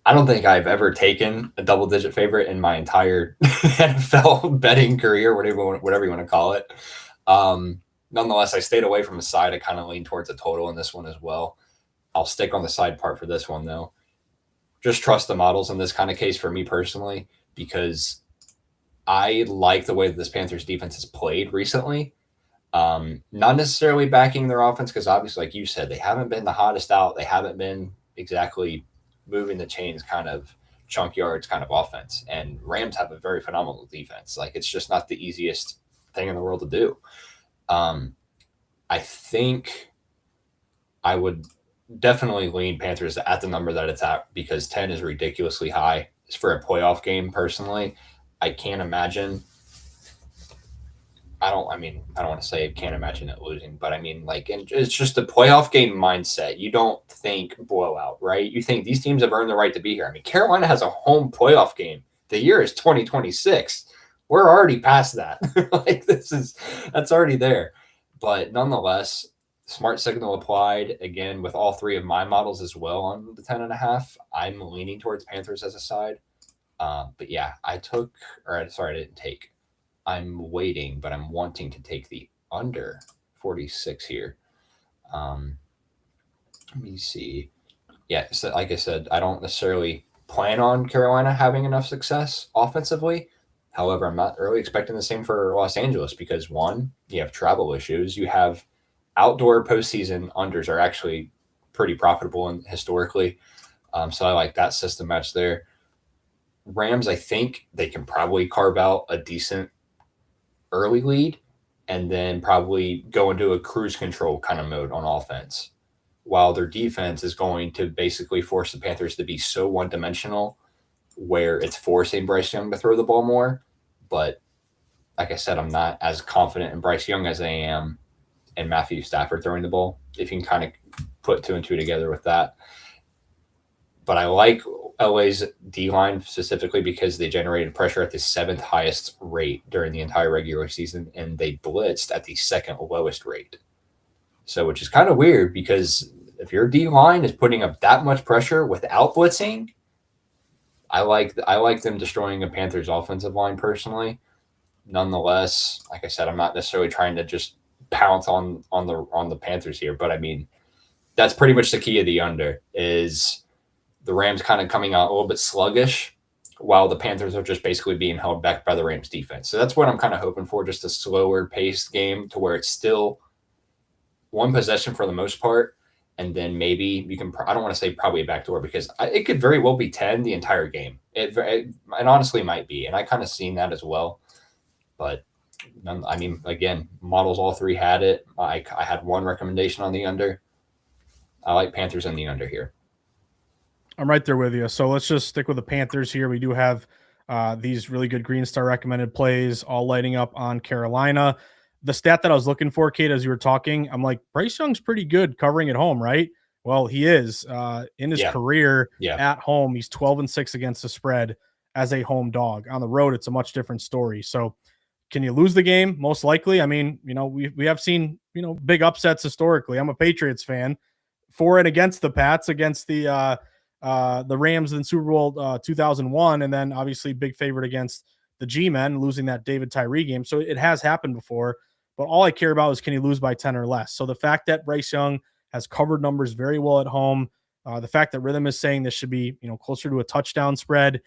I don't think I've ever taken a double-digit favorite in my entire NFL betting career, whatever you want to call it. Nonetheless, I stayed away from the side. I kind of leaned towards a total in this one as well. I'll stick on the side part for this one, though. Just trust the models in this kind of case for me personally, because I like the way that this Panthers defense has played recently. Not necessarily backing their offense, because obviously, like you said, they haven't been the hottest out. They haven't been exactly moving the chains kind of chunk yards kind of offense. And Rams have a very phenomenal defense. Like, it's just not the easiest thing in the world to do. I think I would definitely lean Panthers at the number that it's at, because 10 is ridiculously high. It's for a playoff game, personally. I can't imagine I don't want to say I can't imagine it losing, but I mean, like, it's just a playoff game mindset. You don't think blowout, right? You think these teams have earned the right to be here. I mean, Carolina has a home playoff game. The year is 2026. We're already past that. Like, that's already there. But nonetheless, smart signal applied again with all three of my models as well on the 10.5. I'm leaning towards Panthers as a side. But yeah, I didn't take. I'm waiting, but I'm wanting to take the under 46 here. Let me see. Yeah, so like I said, I don't necessarily plan on Carolina having enough success offensively. However, I'm not really expecting the same for Los Angeles because one, you have travel issues. You have outdoor postseason unders are actually pretty profitable and historically. So I like that system match there. Rams, I think they can probably carve out a decent early lead and then probably go into a cruise control kind of mode on offense, while their defense is going to basically force the Panthers to be so one dimensional where it's forcing Bryce Young to throw the ball more. But like I said, I'm not as confident in Bryce Young as I am in Matthew Stafford throwing the ball, if you can kind of put two and two together with that. But I like LA's D line specifically because they generated pressure at the seventh highest rate during the entire regular season, and they blitzed at the second lowest rate. So, which is kind of weird because if your D line is putting up that much pressure without blitzing, I like them destroying a Panthers offensive line personally. Nonetheless, like I said, I'm not necessarily trying to just pounce on the Panthers here, but I mean that's pretty much the key of the under is the Rams kind of coming out a little bit sluggish while the Panthers are just basically being held back by the Rams defense. So that's what I'm kind of hoping for, just a slower paced game to where it's still one possession for the most part. And then maybe you can, I don't want to say probably a backdoor because it could very well be 10 the entire game. It honestly might be. And I kind of seen that as well. But I mean, again, models all three had it. I had one recommendation on the under. I like Panthers in the under here. I'm right there with you. So let's just stick with the Panthers here. We do have these really good Green Star recommended plays all lighting up on Carolina. The stat that I was looking for, Kate, as you were talking, I'm like, Bryce Young's pretty good covering at home, right? Well, he is. In his career at home, he's 12-6 against the spread as a home dog. On the road, it's a much different story. So can you lose the game? Most likely. I mean, we have seen, big upsets historically. I'm a Patriots fan. For and against the Pats, against the Rams in Super Bowl 2001, and then obviously big favorite against the G-Men, losing that David Tyree game. So it has happened before, but all I care about is can he lose by 10 or less. So the fact that Bryce Young has covered numbers very well at home, the fact that Rithmm is saying this should be closer to a touchdown spread,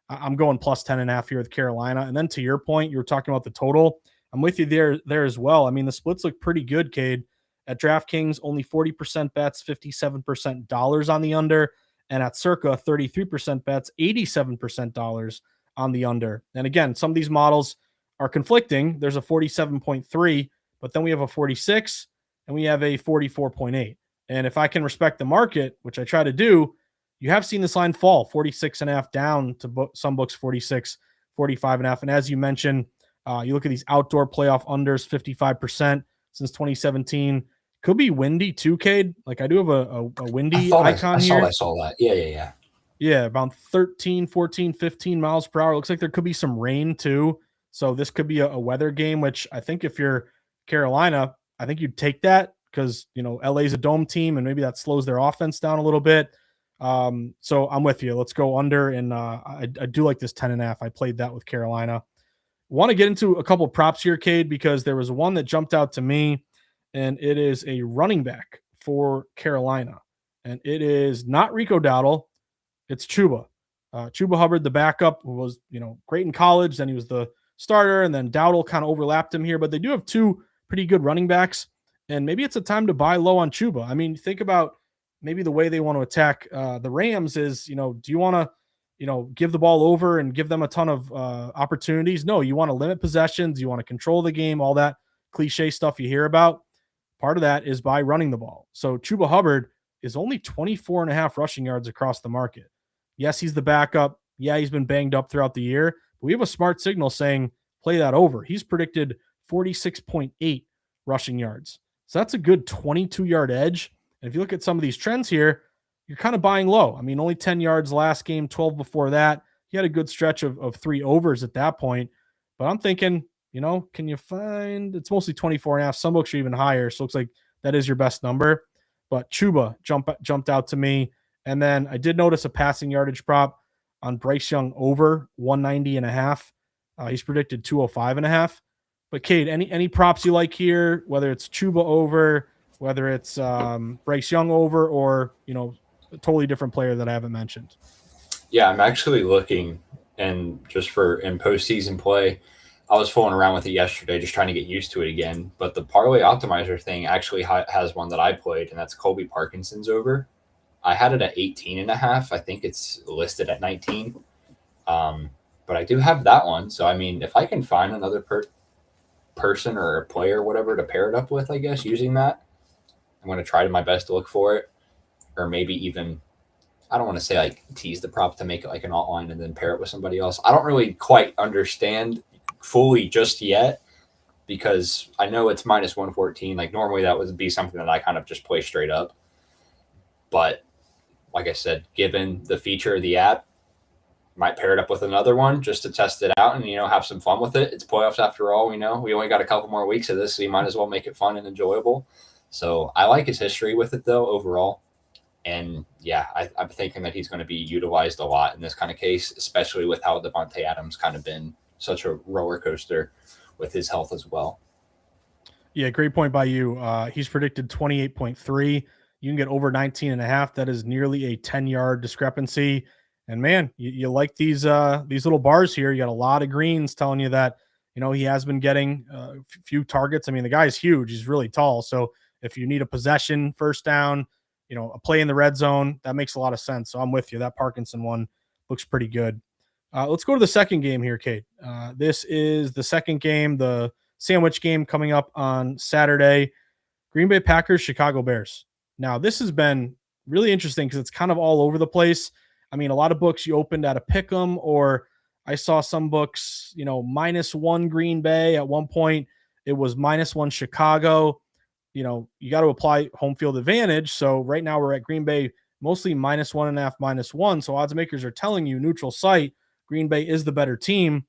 I'm going plus 10.5 here with Carolina. And then to your point, you were talking about the total. I'm with you there as well. I mean, the splits look pretty good, Cade. At DraftKings, only 40% bets, 57% dollars on the under. And at Circa, 33% bets, 87% dollars on the under. And again, some of these models are conflicting. There's a 47.3, but then we have a 46 and we have a 44.8. And if I can respect the market, which I try to do, you have seen this line fall 46.5 down to some books 46, 45.5. And as you mentioned, you look at these outdoor playoff unders, 55% since 2017. Could be windy too, Cade. Like I do have a windy icon here. I saw that. Yeah. Yeah, about 13, 14, 15 miles per hour. Looks like there could be some rain too. So this could be a weather game, which I think if you're Carolina, I think you'd take that because, LA's a dome team and maybe that slows their offense down a little bit. So I'm with you. Let's go under. And I do like this 10.5. I played that with Carolina. Want to get into a couple props here, Cade, because there was one that jumped out to me. And it is a running back for Carolina. And it is not Rico Dowdle. It's Chuba. Chuba Hubbard, the backup, who was, great in college. Then he was the starter. And then Dowdle kind of overlapped him here. But they do have two pretty good running backs. And maybe it's a time to buy low on Chuba. I mean, think about maybe the way they want to attack the Rams is, do you want to, give the ball over and give them a ton of opportunities? No, you want to limit possessions. You want to control the game, all that cliche stuff you hear about. Part of that is by running the ball. So Chuba Hubbard is only 24.5 rushing yards across the market. Yes, he's the backup. Yeah, he's been banged up throughout the year. But we have a smart signal saying play that over. He's predicted 46.8 rushing yards. So that's a good 22-yard edge. And if you look at some of these trends here, you're kind of buying low. I mean, only 10 yards last game, 12 before that. He had a good stretch of 3 overs at that point. But I'm thinking, can you find, it's mostly 24.5. Some books are even higher. So it looks like that is your best number. But Chuba jumped out to me. And then I did notice a passing yardage prop on Bryce Young over 190.5. He's predicted 205.5. But Cade, any props you like here, whether it's Chuba over, whether it's Bryce Young over, or a totally different player that I haven't mentioned? Yeah, I'm actually looking, and just in postseason play, I was fooling around with it yesterday, just trying to get used to it again. But the parlay optimizer thing actually has one that I played, and that's Colby Parkinson's over. I had it at 18.5. I think it's listed at 19. But I do have that one. So, I mean, if I can find another person or a player or whatever to pair it up with, I guess, using that, I'm going to try my best to look for it. Or maybe even, I don't want to say like tease the prop to make it like an alt line and then pair it with somebody else. I don't really quite understand fully just yet, because I know it's minus 114. Like normally that would be something that I kind of just play straight up. But like I said, given the feature of the app, might pair it up with another one just to test it out and, have some fun with it. It's playoffs after all. We only got a couple more weeks of this, so you might as well make it fun and enjoyable. So I like his history with it though, overall. And yeah, I'm thinking that he's going to be utilized a lot in this kind of case, especially with how Devontae Adams kind of been such a roller coaster with his health as well. Yeah, great point by you. He's predicted 28.3. You can get over 19.5. That is nearly a 10-yard discrepancy. And man, you like these little bars here. You got a lot of greens telling you that he has been getting a few targets. I mean, the guy's huge. He's really tall. So if you need a possession, first down, a play in the red zone, that makes a lot of sense. So I'm with you. That Parkinson one looks pretty good. Let's go to the second game here, Kate. This is the second game, the sandwich game coming up on Saturday. Green Bay Packers, Chicago Bears. Now, this has been really interesting because it's kind of all over the place. I mean, a lot of books you opened at a pick 'em, or I saw some books, -1 Green Bay. At one point, it was -1 Chicago. You got to apply home field advantage. So right now we're at Green Bay, mostly -1.5, -1. So odds makers are telling you neutral site, Green Bay is the better team.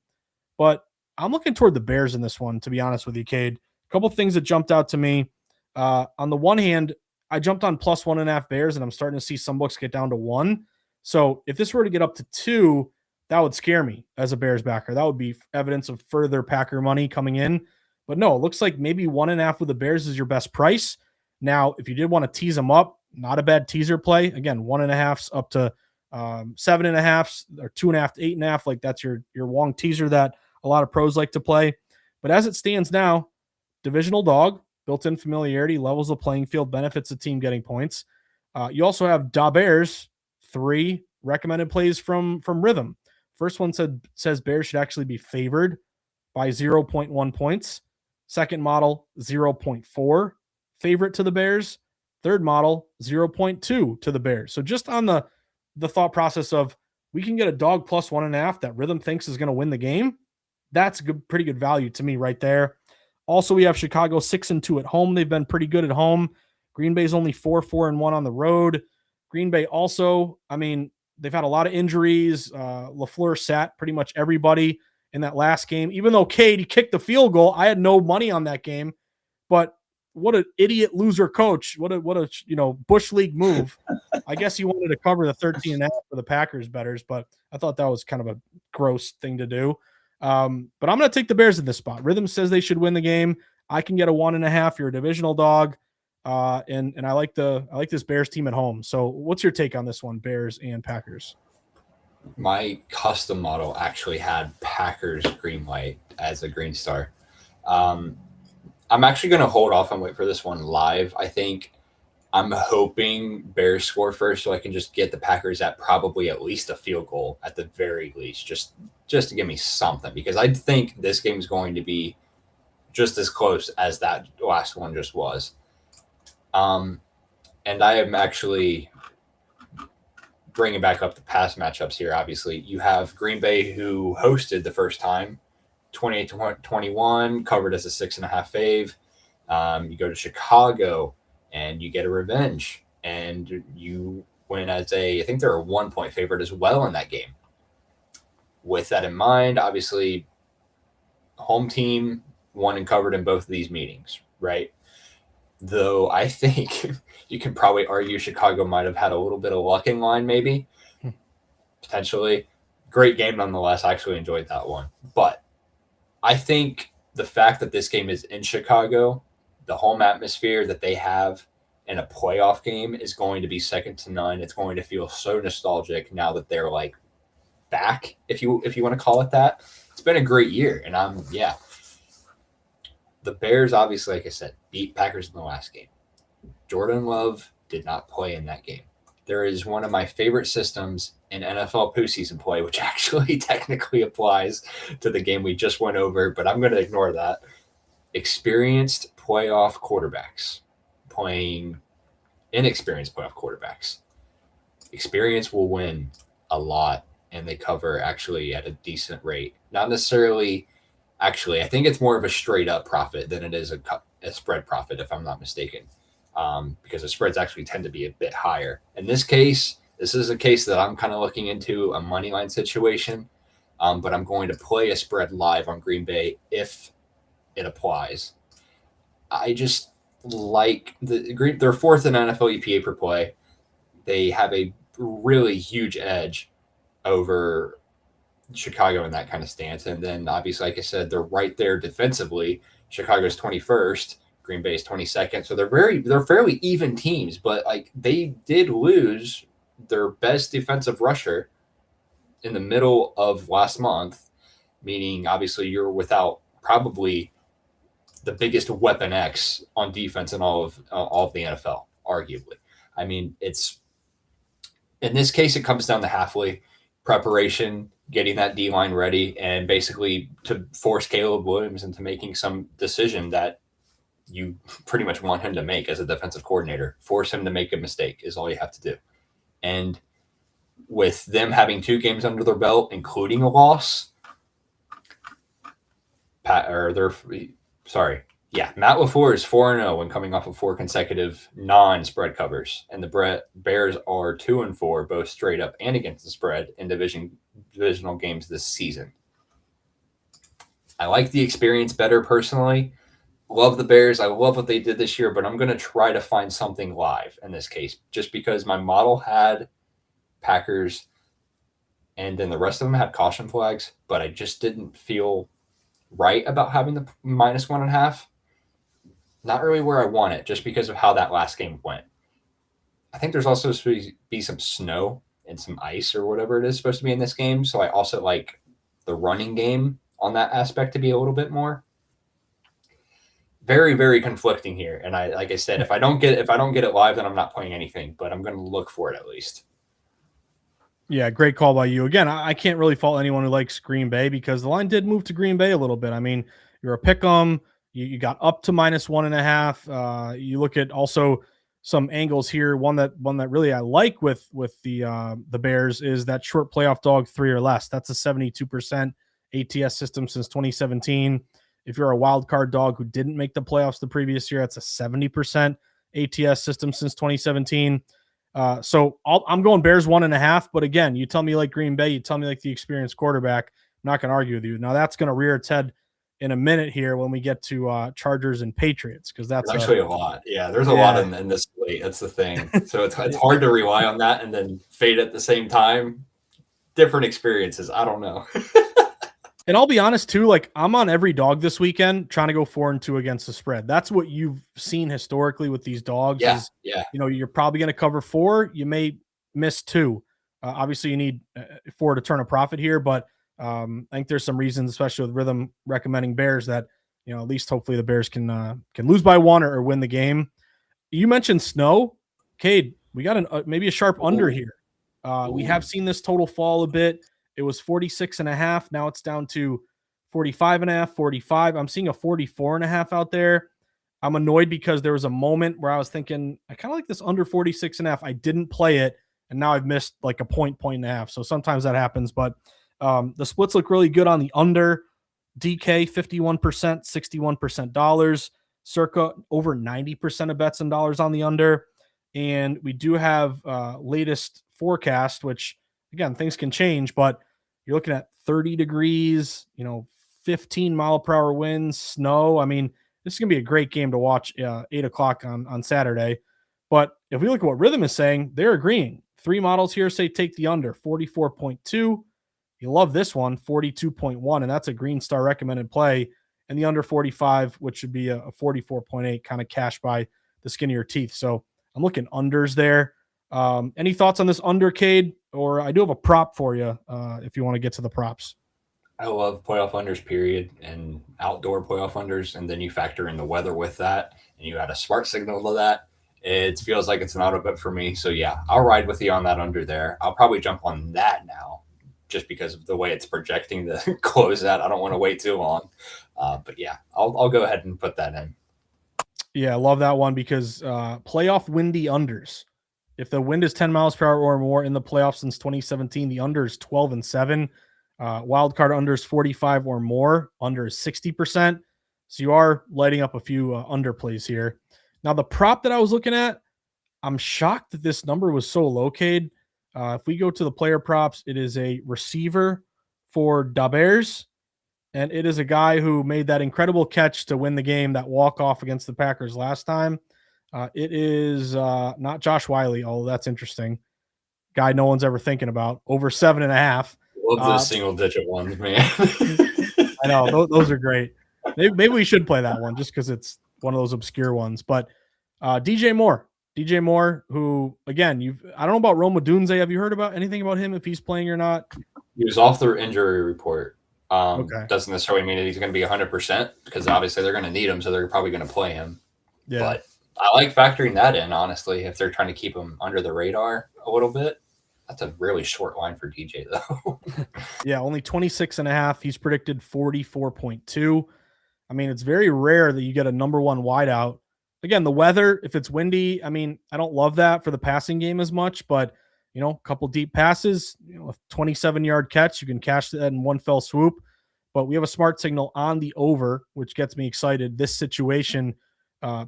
But I'm looking toward the Bears in this one, to be honest with you, Cade. A couple things that jumped out to me. On the one hand, I jumped on +1.5 Bears, and I'm starting to see some books get down to 1. So if this were to get up to 2, that would scare me as a Bears backer. That would be evidence of further Packer money coming in. But no, it looks like maybe 1.5 with the Bears is your best price. Now, if you did want to tease them up, not a bad teaser play. Again, 1.5's up to 7.5, or 2.5 to 8.5. Like that's your long teaser that a lot of pros like to play. But as it stands now, divisional dog, built-in familiarity, levels the playing field, benefits the team getting points. You also have Da Bears, 3 recommended plays from Rithmm. First one says Bears should actually be favored by 0.1 points. Second model, 0.4 favorite to the Bears. Third model, 0.2 to the Bears. So just on the thought process of we can get a dog +1.5 that Rithmm thinks is going to win the game, that's pretty good value to me right there. Also, we have Chicago 6-2 at home. They've been pretty good at home. Green Bay's only 4-1 on the road. Green Bay also, I mean, they've had a lot of injuries. LaFleur sat pretty much everybody in that last game. Even though Cade, he kicked the field goal, I had no money on that game. But what an idiot loser coach. What a Bush League move. I guess he wanted to cover the 13.5 for the Packers bettors, but I thought that was kind of a gross thing to do. But I'm going to take the Bears in this spot. Rithmm says they should win the game. I can get a 1.5. You're a divisional dog. And I like this Bears team at home. So what's your take on this one, Bears and Packers? My custom model actually had Packers green white as a green star. I'm actually going to hold off and wait for this one live. I think I'm hoping Bears score first so I can just get the Packers at probably at least a field goal at the very least, just to give me something, because I think this game is going to be just as close as that last one just was. And I am actually bringing back up the past matchups here. Obviously, you have Green Bay, who hosted the first time 28-21, covered as a 6.5 fave. You go to Chicago and you get a revenge, and you win as I think they're a 1 point favorite as well in that game. With that in mind, obviously, home team won and covered in both of these meetings, right? Though I think you can probably argue Chicago might have had a little bit of luck in line, maybe, potentially. Great game nonetheless. I actually enjoyed that one. But I think the fact that this game is in Chicago, the home atmosphere that they have in a playoff game is going to be second to none. It's going to feel so nostalgic now that they're like back, if you want to call it that. It's been a great year, and the Bears, obviously, like I said, beat Packers in the last game. Jordan Love did not play in that game. There is one of my favorite systems in NFL postseason play, which actually technically applies to the game we just went over, but I'm going to ignore that. Experienced playoff quarterbacks playing inexperienced playoff quarterbacks. Experience will win a lot, and they cover actually at a decent rate. Not necessarily, actually, I think it's more of a straight up profit than it is a spread profit, if I'm not mistaken, because the spreads actually tend to be a bit higher. In this case, this is a case that I'm kind of looking into a money line situation, but I'm going to play a spread live on Green Bay if it applies. I just like they're fourth in NFL EPA per play. They have a really huge edge over Chicago in that kind of stance. And then obviously, like I said, they're right there defensively. Chicago's 21st, Green Bay's 22nd. So they're fairly even teams, but like they did lose their best defensive rusher in the middle of last month, meaning obviously you're without probably the biggest weapon X on defense in all of the NFL, arguably. I mean, it's in this case it comes down to Halfley preparation, getting that D line ready, and basically to force Caleb Williams into making some decision that you pretty much want him to make as a defensive coordinator. Force him to make a mistake is all you have to do. And with them having 2 games under their belt, including a loss, Matt LaFleur is 4-0 when coming off of 4 consecutive non-spread covers, and the Bears are 2-4 both straight up and against the spread in divisional games this season. I like the experience better personally. Love the Bears. I love what they did this year, but I'm going to try to find something live in this case, just because my model had Packers and then the rest of them had caution flags, but I just didn't feel right about having the -1.5. Not really where I want it, just because of how that last game went. I think there's also supposed to be some snow and some ice or whatever it is supposed to be in this game. So I also like the running game on that aspect to be a little bit more. Very, very conflicting here. And like I said, if I don't get it live, then I'm not playing anything, but I'm going to look for it at least. Yeah, great call by you. Again, I can't really fault anyone who likes Green Bay because the line did move to Green Bay a little bit. I mean, you're a pick 'em. You got up to -1.5. You look at also some angles here. One that really I like with the Bears is that short playoff dog 3 or less. That's a 72% ATS system since 2017. If you're a wild card dog who didn't make the playoffs the previous year, that's a 70% ATS system since 2017. So I'm going Bears 1.5. But again, you tell me like Green Bay, you tell me like the experienced quarterback. I'm not going to argue with you. Now that's going to rear its head in a minute here when we get to Chargers and Patriots, because that's actually a lot. Yeah, there's a lot in this slate. That's the thing. So it's hard to rely on that and then fade at the same time. Different experiences. I don't know. And I'll be honest too, like I'm on every dog this weekend trying to go 4-2 against the spread. That's what you've seen historically with these dogs. Yeah. You know, you're probably going to cover 4. You may miss 2. Obviously, you need 4 to turn a profit here, but I think there's some reasons, especially with Rithmm recommending Bears, that at least hopefully the Bears can lose by 1 or win the game. You mentioned snow, Cade. We got maybe a sharp under here. We have seen this total fall a bit. It was 46.5. Now it's down to 45.5, 45. I'm seeing a 44.5 out there. I'm annoyed because there was a moment where I was thinking, I kind of like this under 46.5. I didn't play it, and now I've missed like a point and a half. So sometimes that happens, but the splits look really good on the under. DK 51%, 61% dollars, circa over 90% of bets and dollars on the under. And we do have latest forecast, which again, things can change, but you're looking at 30 degrees, 15-mile-per-hour winds, snow. I mean, this is going to be a great game to watch 8 o'clock on Saturday. But if we look at what Rithmm is saying, they're agreeing. 3 models here say take the under, 44.2. You love this one, 42.1, and that's a Green Star recommended play. And the under 45, which should be a 44.8, kind of cash by the skin of your teeth. So I'm looking unders there. Any thoughts on this undercade? Or I do have a prop for you if you want to get to the props. I love playoff unders, period, and outdoor playoff unders. And then you factor in the weather with that, and you add a smart signal to that. It feels like it's an auto bet for me. So, yeah, I'll ride with you on that under there. I'll probably jump on that now just because of the way it's projecting to close out. I don't want to wait too long. But, yeah, I'll go ahead and put that in. Yeah, I love that one because playoff windy unders. If the wind is 10 miles per hour or more in the playoffs since 2017, the under is 12-7. Wild card under is 45 or more. Under is 60%. So you are lighting up a few underplays here. Now, the prop that I was looking at, I'm shocked that this number was so low, Cade. If we go to the player props, it is a receiver for Da Bears. And it is a guy who made that incredible catch to win the game, that walk-off against the Packers last time. It is not Josh Wiley, although that's interesting. Guy no one's ever thinking about. Over 7.5. Love those single-digit ones, man. I know. Those are great. Maybe we should play that one just because it's one of those obscure ones. But DJ Moore, who, again, I don't know about Rome Odunze. Have you heard about anything about him, if he's playing or not? He was off the injury report. Okay. Doesn't necessarily mean that he's going to be 100% because obviously they're going to need him, so they're probably going to play him. Yeah. But I like factoring that in, honestly, if they're trying to keep him under the radar a little bit. That's a really short line for DJ, though. Yeah, only 26.5. He's predicted 44.2. I mean, it's very rare that you get a number one wideout. Again, the weather, if it's windy, I mean, I don't love that for the passing game as much, but, a couple deep passes, a 27-yard catch, you can cash that in one fell swoop. But we have a smart signal on the over, which gets me excited. This situation,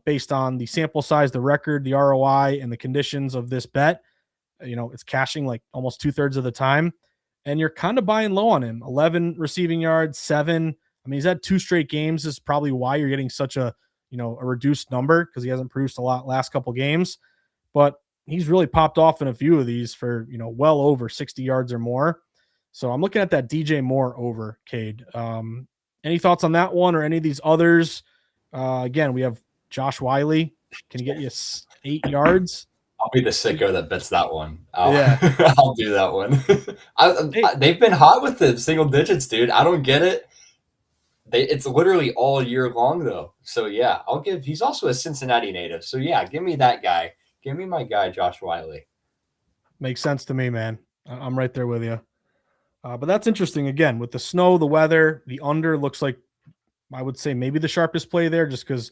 based on the sample size, the record, the ROI, and the conditions of this bet, it's cashing like almost 2/3 of the time. And you're kind of buying low on him. 11 receiving yards, 7. I mean, he's had 2 straight games. This is probably why you're getting such a reduced number, because he hasn't produced a lot last couple games. But he's really popped off in a few of these for, well over 60 yards or more. So I'm looking at that DJ Moore over, Cade. Any thoughts on that one or any of these others? Again, we have Josh Wiley. Can he get you 8 yards? I'll be the sicko that bets that one. I'll do that one. They've been hot with the single digits, dude. I don't get it. It's literally all year long, though. So, yeah, he's also a Cincinnati native. So, yeah, give me that guy. Give me my guy, Josh Wiley. Makes sense to me, man. I'm right there with you. But that's interesting. Again, with the snow, the weather, the under looks like, I would say, maybe the sharpest play there, just because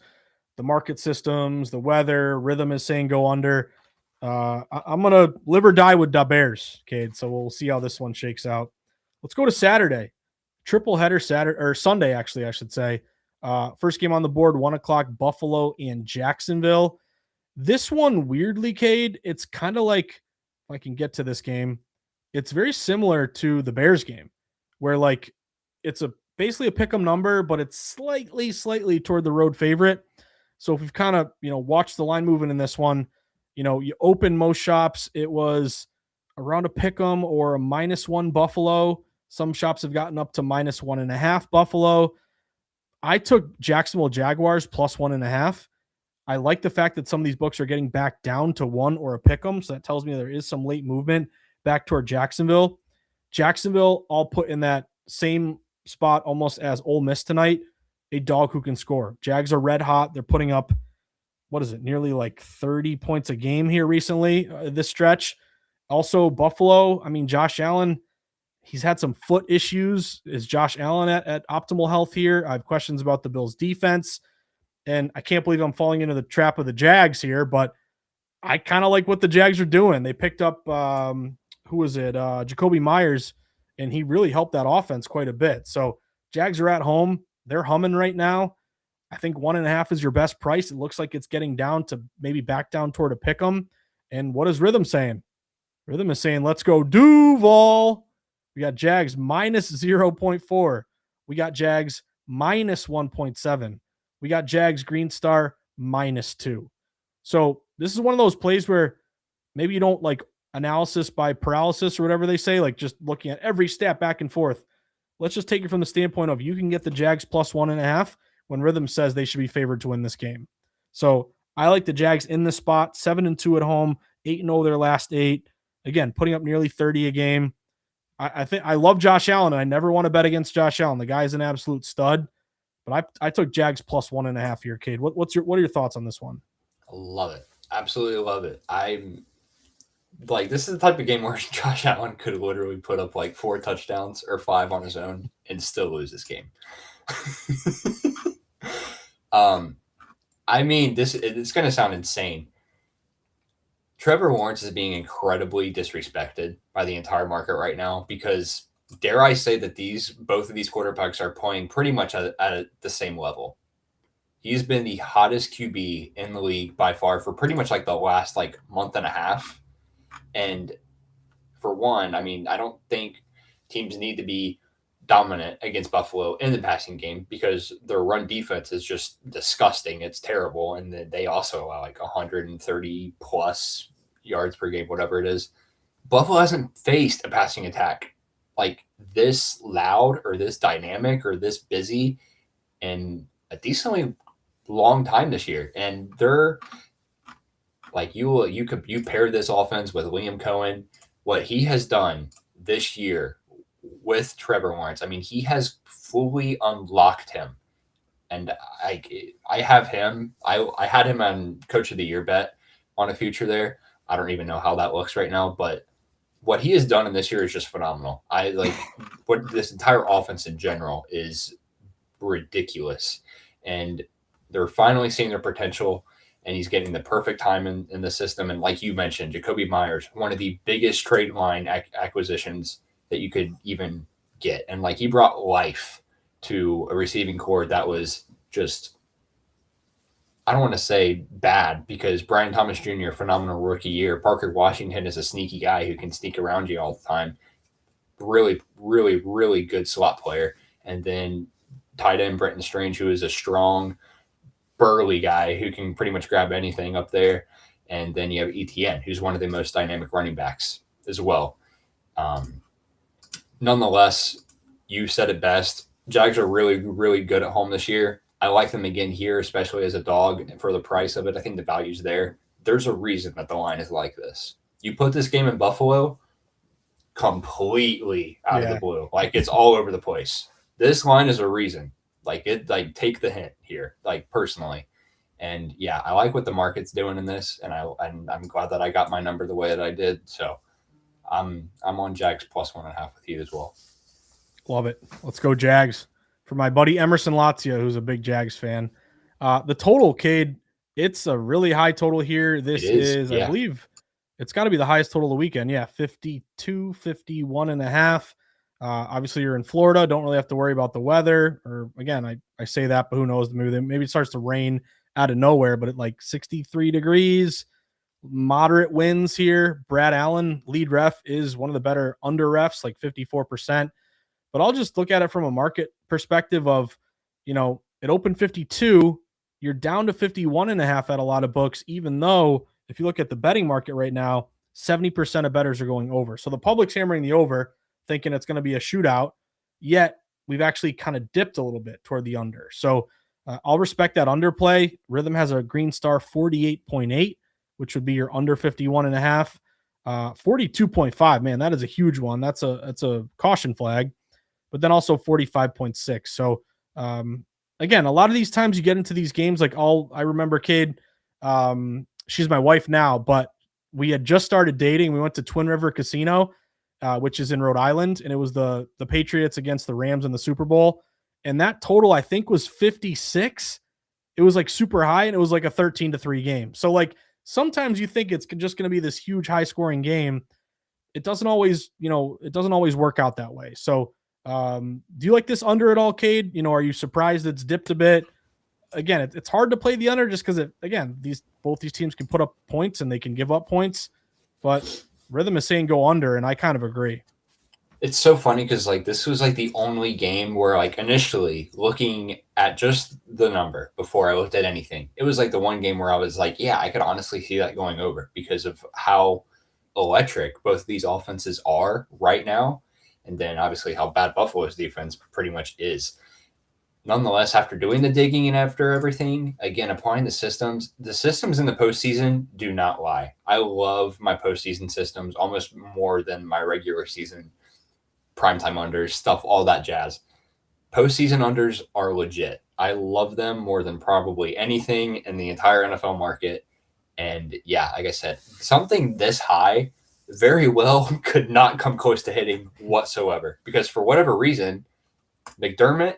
the market systems, the weather, Rithmm is saying go under. I'm going to live or die with Da Bears, Cade. So we'll see how this one shakes out. Let's go to Saturday. Triple header Sunday, actually, I should say. First game on the board, 1 o'clock, Buffalo and Jacksonville. This one, weirdly, Cade, it's kind of like, if I can get to this game, it's very similar to the Bears game, where it's basically a pick'em number, but it's slightly toward the road favorite. So if we've kind of, watched the line movement in this one, you open most shops, it was around a pick'em or a -1 Buffalo. Some shops have gotten up to -1.5 Buffalo. I took Jacksonville Jaguars +1.5. I like the fact that some of these books are getting back down to 1 or a pick'em. So that tells me there is some late movement back toward Jacksonville. Jacksonville, I'll put in that same spot almost as Ole Miss tonight, a dog who can score. Jags are red hot. They're putting up, nearly 30 points a game here recently, this stretch. Also, Buffalo, I mean, Josh Allen, he's had some foot issues. Is Josh Allen at optimal health here? I have questions about the Bills' defense. And I can't believe I'm falling into the trap of the Jags here, but I kind of like what the Jags are doing. They picked up, Jacoby Myers, and he really helped that offense quite a bit. So Jags are at home. They're humming right now. I think 1.5 is your best price. It looks like it's getting down to maybe back down toward a pick 'em. And what is Rithmm saying? Rithmm is saying, let's go Duval. We got Jags minus 0.4. We got Jags minus 1.7. We got Jags Green Star minus 2. So this is one of those plays where maybe you don't like analysis by paralysis or whatever they say, like just looking at every stat back and forth. Let's just take it from the standpoint of you can get the Jags plus 1.5 when Rithmm says they should be favored to win this game. So I like the Jags in the spot, 7-2 at home, 8-0 their last 8. Again, putting up nearly 30 a game. I think I love Josh Allen, and I never want to bet against Josh Allen. The guy's an absolute stud. But I took Jags plus 1.5 here, Cade. What are your thoughts on this one? Love it. Absolutely love it. I'm like, this is the type of game where Josh Allen could literally put up like 4 touchdowns or 5 on his own and still lose this game. I mean, it's going to sound insane. Trevor Lawrence is being incredibly disrespected by the entire market right now because dare I say that both of these quarterbacks are playing pretty much at the same level. He's been the hottest QB in the league by far for pretty much like the last like month and a half. And for one, I mean, I don't think teams need to be dominant against Buffalo in the passing game because their run defense is just disgusting. It's terrible. And they also allow like 130 plus yards per game, whatever it is. Buffalo hasn't faced a passing attack like this loud or this dynamic or this busy in a decently long time this year. And they're like, you pair this offense with Liam Cohen, what he has done this year with Trevor Lawrence. I mean, he has fully unlocked him. And I have him. I had him on Coach of the Year bet on a future there. I don't even know how that looks right now, but what he has done in this year is just phenomenal. I like what this entire offense in general is ridiculous. And they're finally seeing their potential, and he's getting the perfect time in the system. And like you mentioned, Jacoby Myers, one of the biggest trade line acquisitions that you could even get. And like he brought life to a receiving core that was just, I don't want to say bad because Brian Thomas Jr., phenomenal rookie year. Parker Washington is a sneaky guy who can sneak around you all the time. Really, really, really good slot player. And then tight end Brenton Strange, who is a strong, burly guy who can pretty much grab anything up there. And then you have ETN, who's one of the most dynamic running backs as well. Nonetheless, you said it best. Jags are really, really good at home this year. I like them again here, especially as a dog for the price of it. I think the value's there. There's a reason that the line is like this. You put this game in Buffalo, completely out of the blue. Like it's all over the place. This line is a reason. Like take the hint here, like personally. And yeah, I like what the market's doing in this, and I'm glad that I got my number the way that I did. So I'm on Jags plus 1.5 with you as well. Love it. Let's go Jags. For my buddy Emerson Lazio, who's a big Jags fan. The total, Cade, it's a really high total here. This is I believe it's got to be the highest total of the weekend. Yeah, 52, 51.5. Obviously, you're in Florida. Don't really have to worry about the weather. Or again, I say that, but who knows? Maybe it starts to rain out of nowhere. But at like 63 degrees, moderate winds here. Brad Allen, lead ref, is one of the better under refs, like 54%. But I'll just look at it from a market perspective of, it opened 52. You're down to 51.5 at a lot of books, even though if you look at the betting market right now, 70% of bettors are going over. So the public's hammering the over, thinking it's going to be a shootout, yet we've actually kind of dipped a little bit toward the under. So I'll respect that underplay. Rithmm has a Green Star 48.8, which would be your under 51.5. 42.5, man, that is a huge one. That's a caution flag. But then also 45.6. So again, a lot of these times you get into these games, like I remember Cade, she's my wife now, but we had just started dating. We went to Twin River Casino, which is in Rhode Island, and it was the Patriots against the Rams in the Super Bowl. And that total, I think, was 56. It was like super high, and it was like a 13-3 game. So like sometimes you think it's just going to be this huge high scoring game. It doesn't always, work out that way. So Do you like this under at all, Cade? Are you surprised it's dipped a bit? Again, it's hard to play the under just because both these teams can put up points and they can give up points, but Rithmm is saying go under, and I kind of agree. It's so funny because like this was like the only game where like initially looking at just the number before I looked at anything, it was like the one game where I was like, yeah, I could honestly see that going over because of how electric both of these offenses are right now, and then obviously how bad Buffalo's defense pretty much is. Nonetheless, after doing the digging and after everything, again, applying the systems in the postseason do not lie. I love my postseason systems almost more than my regular season primetime unders, stuff, all that jazz. Postseason unders are legit. I love them more than probably anything in the entire NFL market. And yeah, like I said, something this high very well could not come close to hitting whatsoever because for whatever reason, McDermott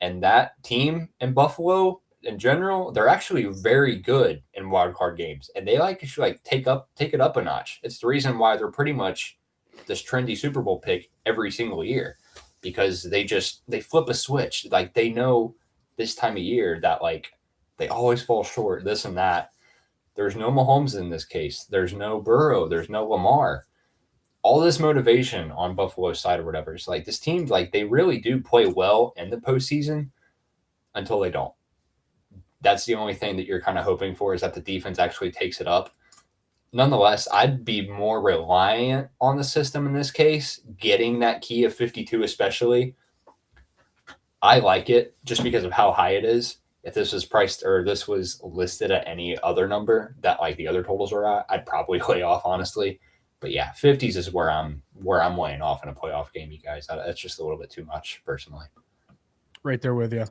and that team in Buffalo in general, they're actually very good in wild card games, and they like take it up a notch. It's the reason why they're pretty much this trendy Super Bowl pick every single year because they flip a switch. Like they know this time of year that like they always fall short, this and that. There's no Mahomes in this case. There's no Burrow. There's no Lamar. All this motivation on Buffalo's side or whatever. It's like this team, like they really do play well in the postseason until they don't. That's the only thing that you're kind of hoping for is that the defense actually takes it up. Nonetheless, I'd be more reliant on the system in this case, getting that key of 52 especially. I like it just because of how high it is. If this was priced or this was listed at any other number that like the other totals are at, I'd probably lay off honestly. But yeah, 50s is where I'm laying off in a playoff game, you guys. That's just a little bit too much personally. Right there with you.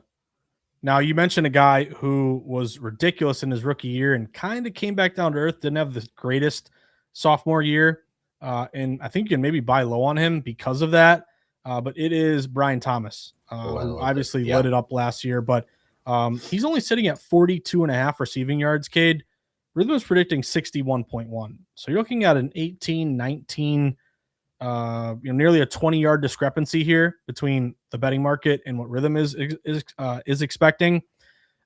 Now, you mentioned a guy who was ridiculous in his rookie year and kind of came back down to earth, didn't have the greatest sophomore year. And I think you can maybe buy low on him because of that. But it is Brian Thomas, who obviously lit it up last year. But he's only sitting at 42.5 receiving yards, Cade. Rithmm is predicting 61.1. So you're looking at an 18, 19, nearly a 20-yard discrepancy here between the betting market and what Rithmm is expecting.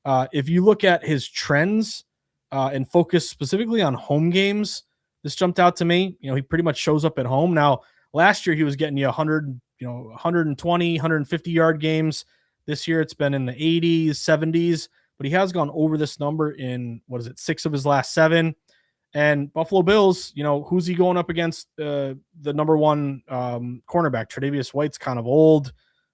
If you look at his trends and focus specifically on home games, this jumped out to me. He pretty much shows up at home. Now, last year he was getting you 100, 120, 150-yard games. This year it's been in the 80s, 70s, but he has gone over this number in 6 of his last 7. And Buffalo Bills, who's he going up against? The number one cornerback, Tre'Davious White's kind of old.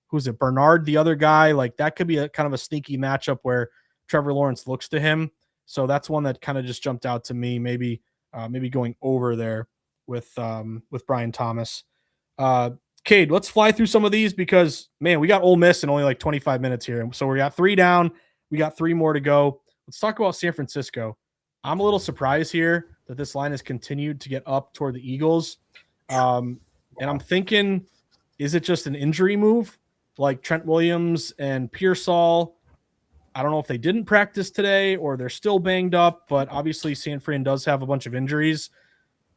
Who's it? Bernard, the other guy. Like that could be a kind of a sneaky matchup where Trevor Lawrence looks to him. So that's one that kind of just jumped out to me. Maybe going over there with Brian Thomas. Cade, let's fly through some of these because man, we got Ole Miss in only like 25 minutes here. So we got 3 down. We got 3 more to go. Let's talk about San Francisco. I'm a little surprised here that this line has continued to get up toward the Eagles. And I'm thinking, is it just an injury move? Like Trent Williams and Pearsall, I don't know if they didn't practice today or they're still banged up, but obviously San Fran does have a bunch of injuries.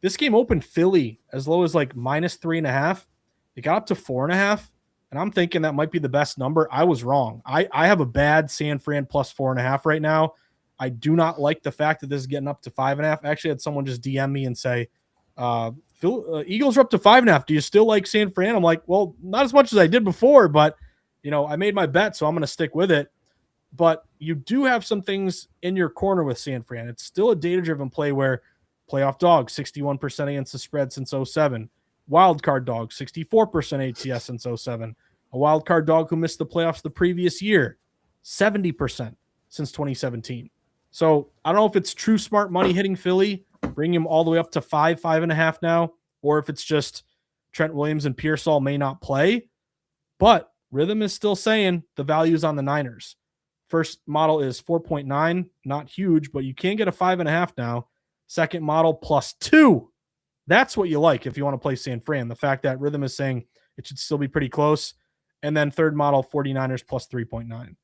This game opened Philly as low as like -3.5. It got up to 4.5. And I'm thinking that might be the best number. I was wrong. I have a bad San Fran plus 4.5 right now. I do not like the fact that this is getting up to 5.5. I actually had someone just DM me and say, Eagles are up to 5.5. Do you still like San Fran? I'm like, well, not as much as I did before, but I made my bet, so I'm going to stick with it. But you do have some things in your corner with San Fran. It's still a data-driven play where playoff dog, 61% against the spread since 07. Wild card dog, 64% ATS since 07. A wild card dog who missed the playoffs the previous year, 70% since 2017. So I don't know if it's true smart money hitting Philly, bring him all the way up to 5.5 now, or if it's just Trent Williams and Pearsall may not play. But Rithmm is still saying the value's on the Niners. First model is 4.9, not huge, but you can get a 5.5 now. Second model +2. That's what you like if you want to play San Fran. The fact that Rithmm is saying it should still be pretty close. And then third model, 49ers +3.9.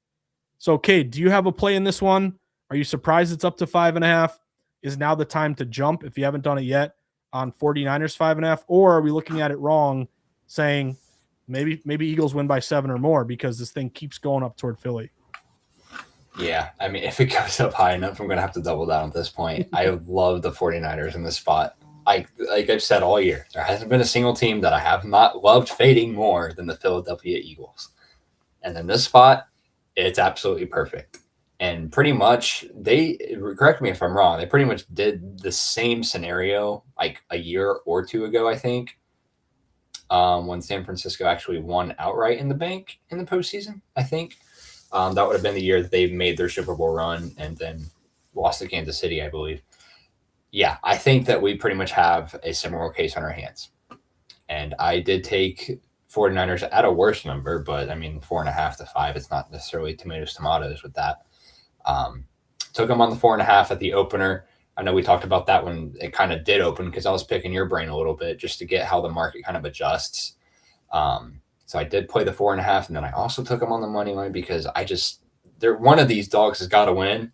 So, Cade, do you have a play in this one? Are you surprised it's up to 5.5? Is now the time to jump if you haven't done it yet on 49ers 5.5? Or are we looking at it wrong, saying Maybe Eagles win by 7 or more because this thing keeps going up toward Philly. Yeah, I mean, if it goes up high enough, I'm going to have to double down at this point. I love the 49ers in this spot. Like I've said all year, there hasn't been a single team that I have not loved fading more than the Philadelphia Eagles. And in this spot, it's absolutely perfect. And pretty much, correct me if I'm wrong, they pretty much did the same scenario like a year or two ago, I think, when San Francisco actually won outright in the bank in the postseason, I think. That would have been the year that they made their Super Bowl run and then lost to Kansas City, I believe. Yeah, I think that we pretty much have a similar case on our hands. And I did take 49ers at a worse number, but I mean, 4.5 to 5, it's not necessarily tomatoes with that. Took them on the 4.5 at the opener. I know we talked about that when it kind of did open because I was picking your brain a little bit just to get how the market kind of adjusts. So I did play the 4.5, and then I also took them on the money line because one of these dogs has got to win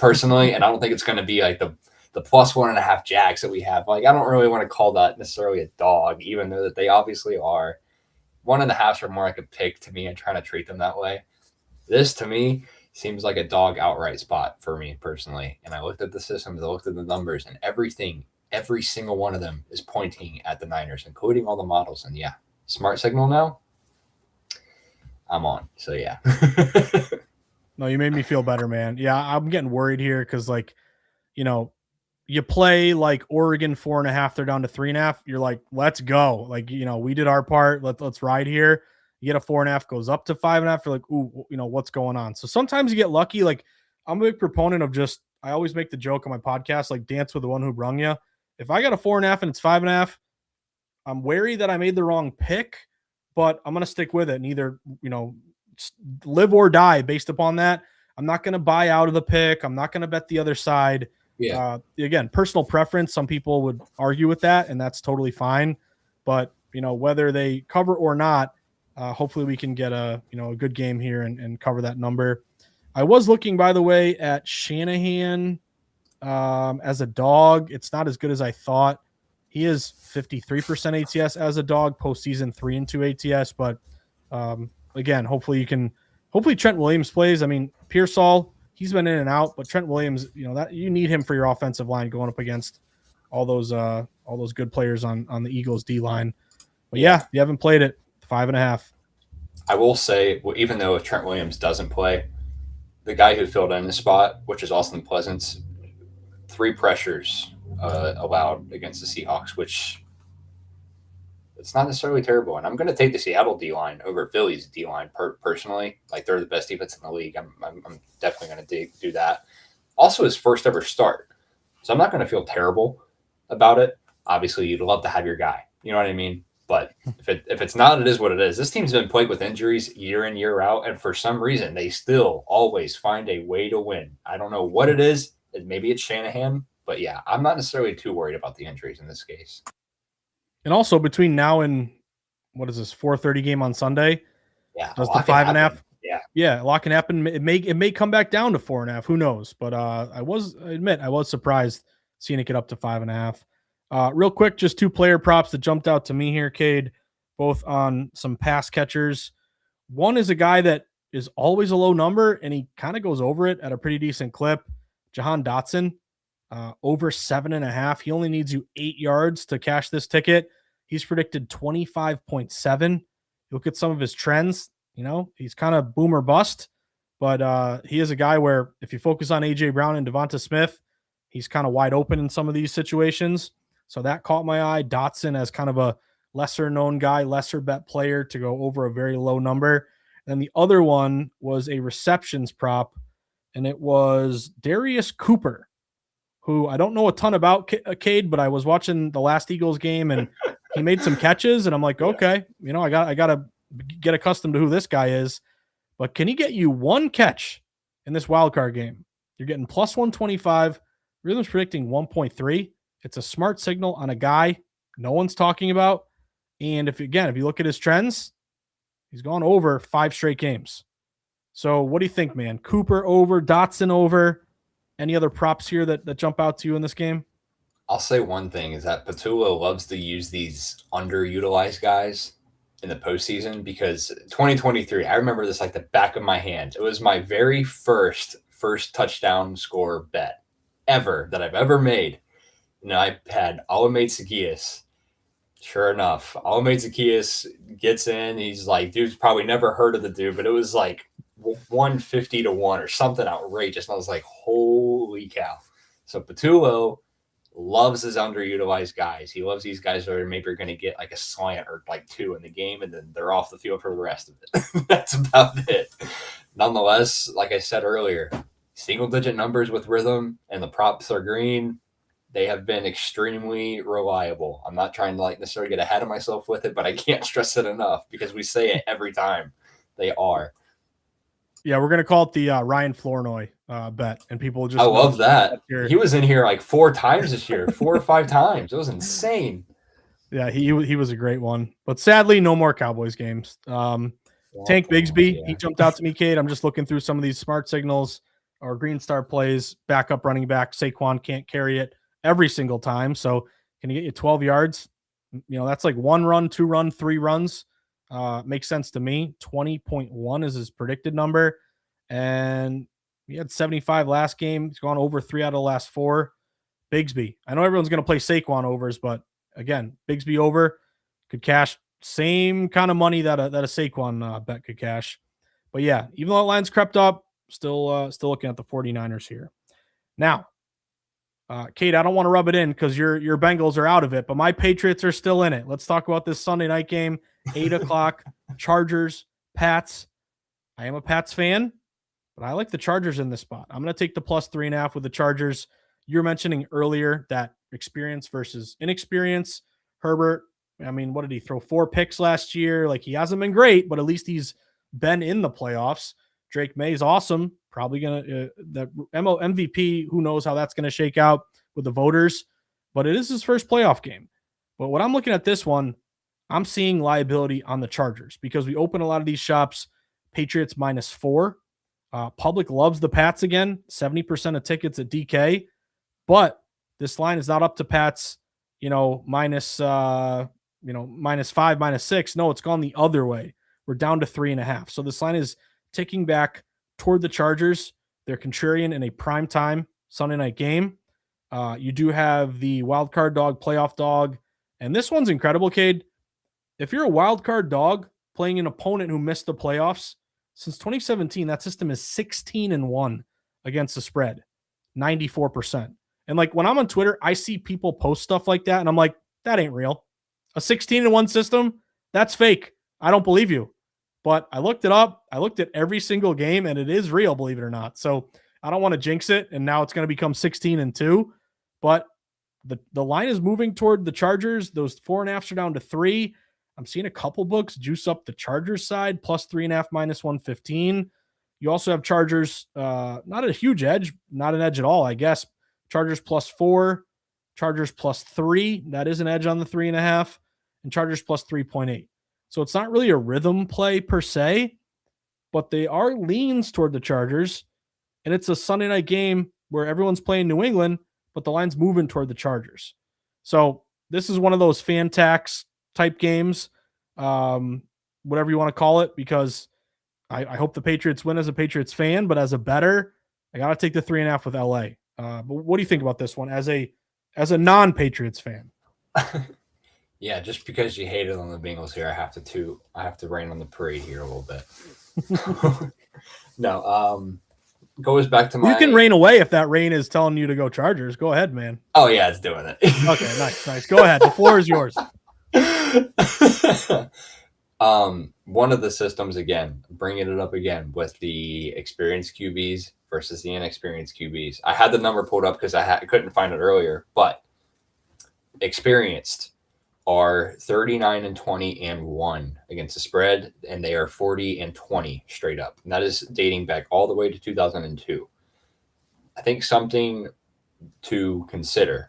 personally, and I don't think it's going to be like the plus 1.5 Jags that we have. Like, I don't really want to call that necessarily a dog, even though that they obviously are. 1.5 are more like a pick to me and trying to treat them that way. This to me seems like a dog outright spot for me personally. And I looked at the systems, I looked at the numbers, and every single one of them is pointing at the Niners, including all the models. And yeah, smart signal now. I'm on. So yeah. No, you made me feel better, man. Yeah, I'm getting worried here because, like, you play like Oregon 4.5, they're down to 3.5. You're like, let's go. Like, we did our part. Let's ride here. You get a 4.5, goes up to 5.5. You're like, ooh, what's going on? So sometimes you get lucky. Like, I'm a big proponent of I always make the joke on my podcast, like dance with the one who brung you. If I got a 4.5 and it's 5.5, I'm wary that I made the wrong pick, but I'm going to stick with it and either, live or die based upon that. I'm not going to buy out of the pick. I'm not going to bet the other side. Yeah. Again, personal preference. Some people would argue with that, and that's totally fine. But whether they cover or not, hopefully we can get a good game here and cover that number. I was looking, by the way, at Shanahan as a dog. It's not as good as I thought. He is 53% ATS as a dog, postseason 3-2 ATS. But again, hopefully Trent Williams plays. I mean, Pearsall, he's been in and out, but Trent Williams, that you need him for your offensive line going up against all those good players on the Eagles D line. But yeah, you haven't played it, 5.5. I will say, even though if Trent Williams doesn't play, the guy who filled in the spot, which is Austin Pleasance, 3 pressures allowed against the Seahawks, which it's not necessarily terrible. And I'm going to take the Seattle D-line over Philly's D-line personally. Like, they're the best defense in the league. I'm definitely going to do that. Also, his first ever start. So I'm not going to feel terrible about it. Obviously, you'd love to have your guy. You know what I mean? But if it's not, it is what it is. This team's been plagued with injuries year in, year out. And for some reason, they still always find a way to win. I don't know what it is. Maybe it's Shanahan. But yeah, I'm not necessarily too worried about the injuries in this case. And also between now and what is this 4:30 game on Sunday? Yeah, does the 5.5? Yeah, a lot can happen. It may come back down to 4.5. Who knows? But I was surprised seeing it get up to 5.5. Real quick, just 2 player props that jumped out to me here, Cade, both on some pass catchers. One is a guy that is always a low number, and he kind of goes over it at a pretty decent clip. Jahan Dotson. Over 7.5. He only needs you 8 yards to cash this ticket. He's predicted 25.7. Look at some of his trends. He's kind of boom or bust, but he is a guy where if you focus on AJ Brown and Devonta Smith, he's kind of wide open in some of these situations. So that caught my eye. Dotson as kind of a lesser known guy, lesser bet player to go over a very low number. And the other one was a receptions prop, and it was Darius Cooper, who I don't know a ton about, Cade, but I was watching the last Eagles game and he made some catches, and I'm like, okay, I got to get accustomed to who this guy is. But can he get you 1 catch in this wild card game? You're getting plus 125. Rhythm's predicting 1.3. It's a smart signal on a guy no one's talking about. And if you look at his trends, he's gone over 5 straight games. So what do you think, man? Cooper over, Dotson over. Any other props here that jump out to you in this game? I'll say one thing is that Patullo loves to use these underutilized guys in the postseason because 2023, I remember this like the back of my hand. It was my very first touchdown score bet ever that I've ever made. And I had Alameda Zacchaeus. Sure enough, Alameda Zacchaeus gets in. He's like, dude's probably never heard of the dude, but it was like 150 to 1 or something outrageous. And I was like, holy cow. So Patullo loves his underutilized guys. He loves these guys that are maybe going to get like a slant or like 2 in the game, and then they're off the field for the rest of it. That's about it. Nonetheless, like I said earlier, single-digit numbers with Rithmm, and the props are green. They have been extremely reliable. I'm not trying to like necessarily get ahead of myself with it, but I can't stress it enough because we say it every time. They are. Yeah, we're gonna call it the Ryan Flournoy bet, and people just I love that. He was in here like 4 times this year, 4 or 5 times. It was insane. Yeah, he was a great one, but sadly, no more Cowboys games. Tank Bigsby, he jumped out to me, Kate. I'm just looking through some of these smart signals or Green Star plays. Backup running back Saquon can't carry it every single time, so can he get you 12 yards? You know, that's like 1 run, 2 run, 3 runs. Makes sense to me. 20.1 is his predicted number, and he had 75 last game. He's gone over 3 out of the last 4. Bigsby, I know everyone's going to play Saquon overs, but again, Bigsby over could cash same kind of money that a Saquon bet could cash. But yeah, even though that line's crept up, still looking at the 49ers here. Now, Kate, I don't want to rub it in because your Bengals are out of it, but my Patriots are still in it. Let's talk about this Sunday night game, 8 o'clock, Chargers, Pats. I am a Pats fan, but I like the Chargers in this spot. I'm going to take the plus 3.5 with the Chargers. You're mentioning earlier that experience versus inexperience. Herbert, I mean, what did he throw? 4 picks last year. Like, he hasn't been great, but at least he's been in the playoffs. Drake May's awesome. Probably going to, the MVP, who knows how that's going to shake out with the voters, but it is his first playoff game. But what I'm looking at this one, I'm seeing liability on the Chargers because we open a lot of these shops. Patriots -4. Public loves the Pats again. 70% of tickets at DK, but this line is not up to Pats, minus -5, -6. No, it's gone the other way. We're down to 3.5. So this line is ticking back toward the Chargers. They're contrarian in a primetime Sunday night game. You do have the wild card dog, playoff dog, and this one's incredible, Cade. If you're a wild card dog playing an opponent who missed the playoffs, since 2017, that system is 16-1 against the spread, 94%. And like when I'm on Twitter, I see people post stuff like that, and I'm like, that ain't real. A 16-1 system, that's fake. I don't believe you. But I looked it up. I looked at every single game, and it is real, believe it or not. So I don't want to jinx it, and now it's going to become 16-2. But the line is moving toward the Chargers. Those 4.5s are down to 3. I'm seeing a couple books juice up the Chargers side, plus 3.5, -115. You also have Chargers, not a huge edge, not an edge at all, I guess. Chargers +4, Chargers +3. That is an edge on the 3.5, and Chargers +3.8. So it's not really a rhythm play per se, but they are leans toward the Chargers, and it's a Sunday night game where everyone's playing New England, but the line's moving toward the Chargers. So this is one of those fan tax type games, whatever you want to call it, because I hope the Patriots win as a Patriots fan, but as a bettor, I got to take the 3.5 with LA. But what do you think about this one as a non-Patriots fan? Yeah, just because you hated on the Bengals here, I have to rain on the parade here a little bit. No, goes back to my. You can rain away if that rain is telling you to go Chargers. Go ahead, man. Oh yeah, it's doing it. Okay, nice. Go ahead. The floor is yours. One of the systems again, bringing it up again with the experienced QBs versus the inexperienced QBs. I had the number pulled up because I couldn't find it earlier, but experienced are 39-20-1 against the spread, and they are 40-20 straight up. And that is dating back all the way to 2002. I think something to consider,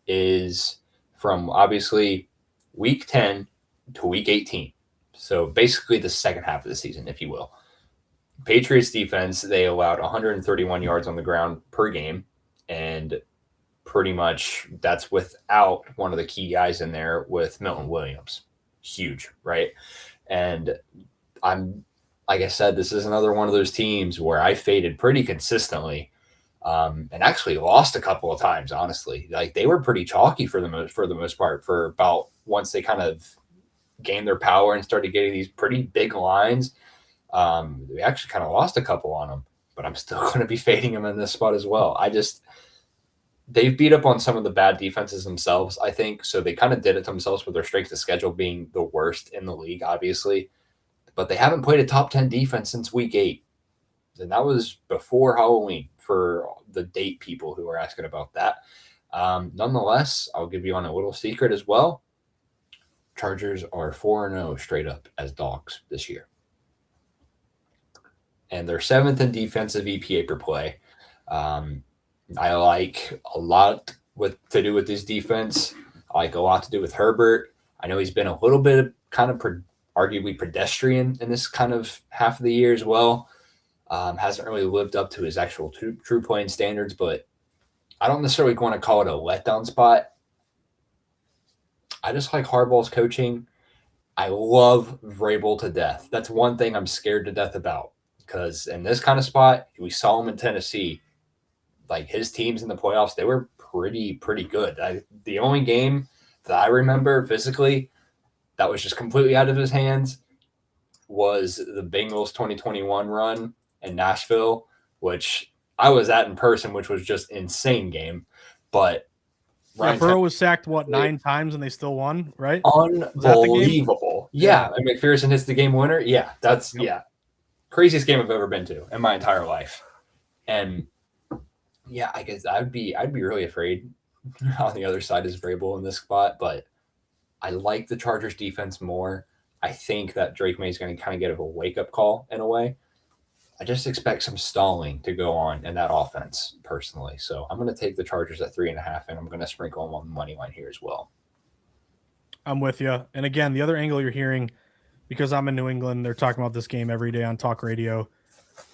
is from obviously week 10 to week 18. So basically the second half of the season, if you will. Patriots defense, they allowed 131 yards on the ground per game, and pretty much that's without one of the key guys in there with Milton Williams. huge, right? And I'm, like I said, this is another one of those teams where I faded pretty consistently, and actually lost a couple of times. Honestly, like they were pretty chalky for the most part for about once they kind of gained their power and started getting these pretty big lines. We actually kind of lost a couple on them, but I'm still going to be fading them in this spot as well. They've beat up on some of the bad defenses themselves, I think. So they kind of did it themselves with their strength of schedule being the worst in the league, obviously. But they haven't played a top 10 defense since week 8. And that was before Halloween for the date people who are asking about that. Nonetheless, I'll give you on a little secret as well. Chargers are 4-0 straight up as dogs this year. And they're 7th in defensive EPA per play. I like a lot to do with this defense. I like a lot to do with Herbert. I know he's been a little bit kind of arguably pedestrian in this kind of half of the year as well. Hasn't really lived up to his actual true playing standards, but I don't necessarily want to call it a letdown spot. I just like Harbaugh's coaching. I love Vrabel to death. That's one thing I'm scared to death about, because in this kind of spot, we saw him in Tennessee. Like his teams in the playoffs, they were pretty good. The only game that I remember physically that was just completely out of his hands was the Bengals 2021 run in Nashville, which I was at in person, which was just insane game. But Burrow was sacked, 9 times, and they still won, right? Unbelievable. Yeah. And McPherson hits the game winner. Yeah, that's craziest game I've ever been to in my entire life. And yeah, I guess I'd be really afraid on the other side is Vrabel in this spot, but I like the Chargers defense more. I think that Drake May is going to kind of get a wake-up call in a way. I just expect some stalling to go on in that offense personally. So I'm going to take the Chargers at 3.5, and I'm going to sprinkle them on the money line here as well. I'm with you. And again, the other angle you're hearing, because I'm in New England, they're talking about this game every day on talk radio.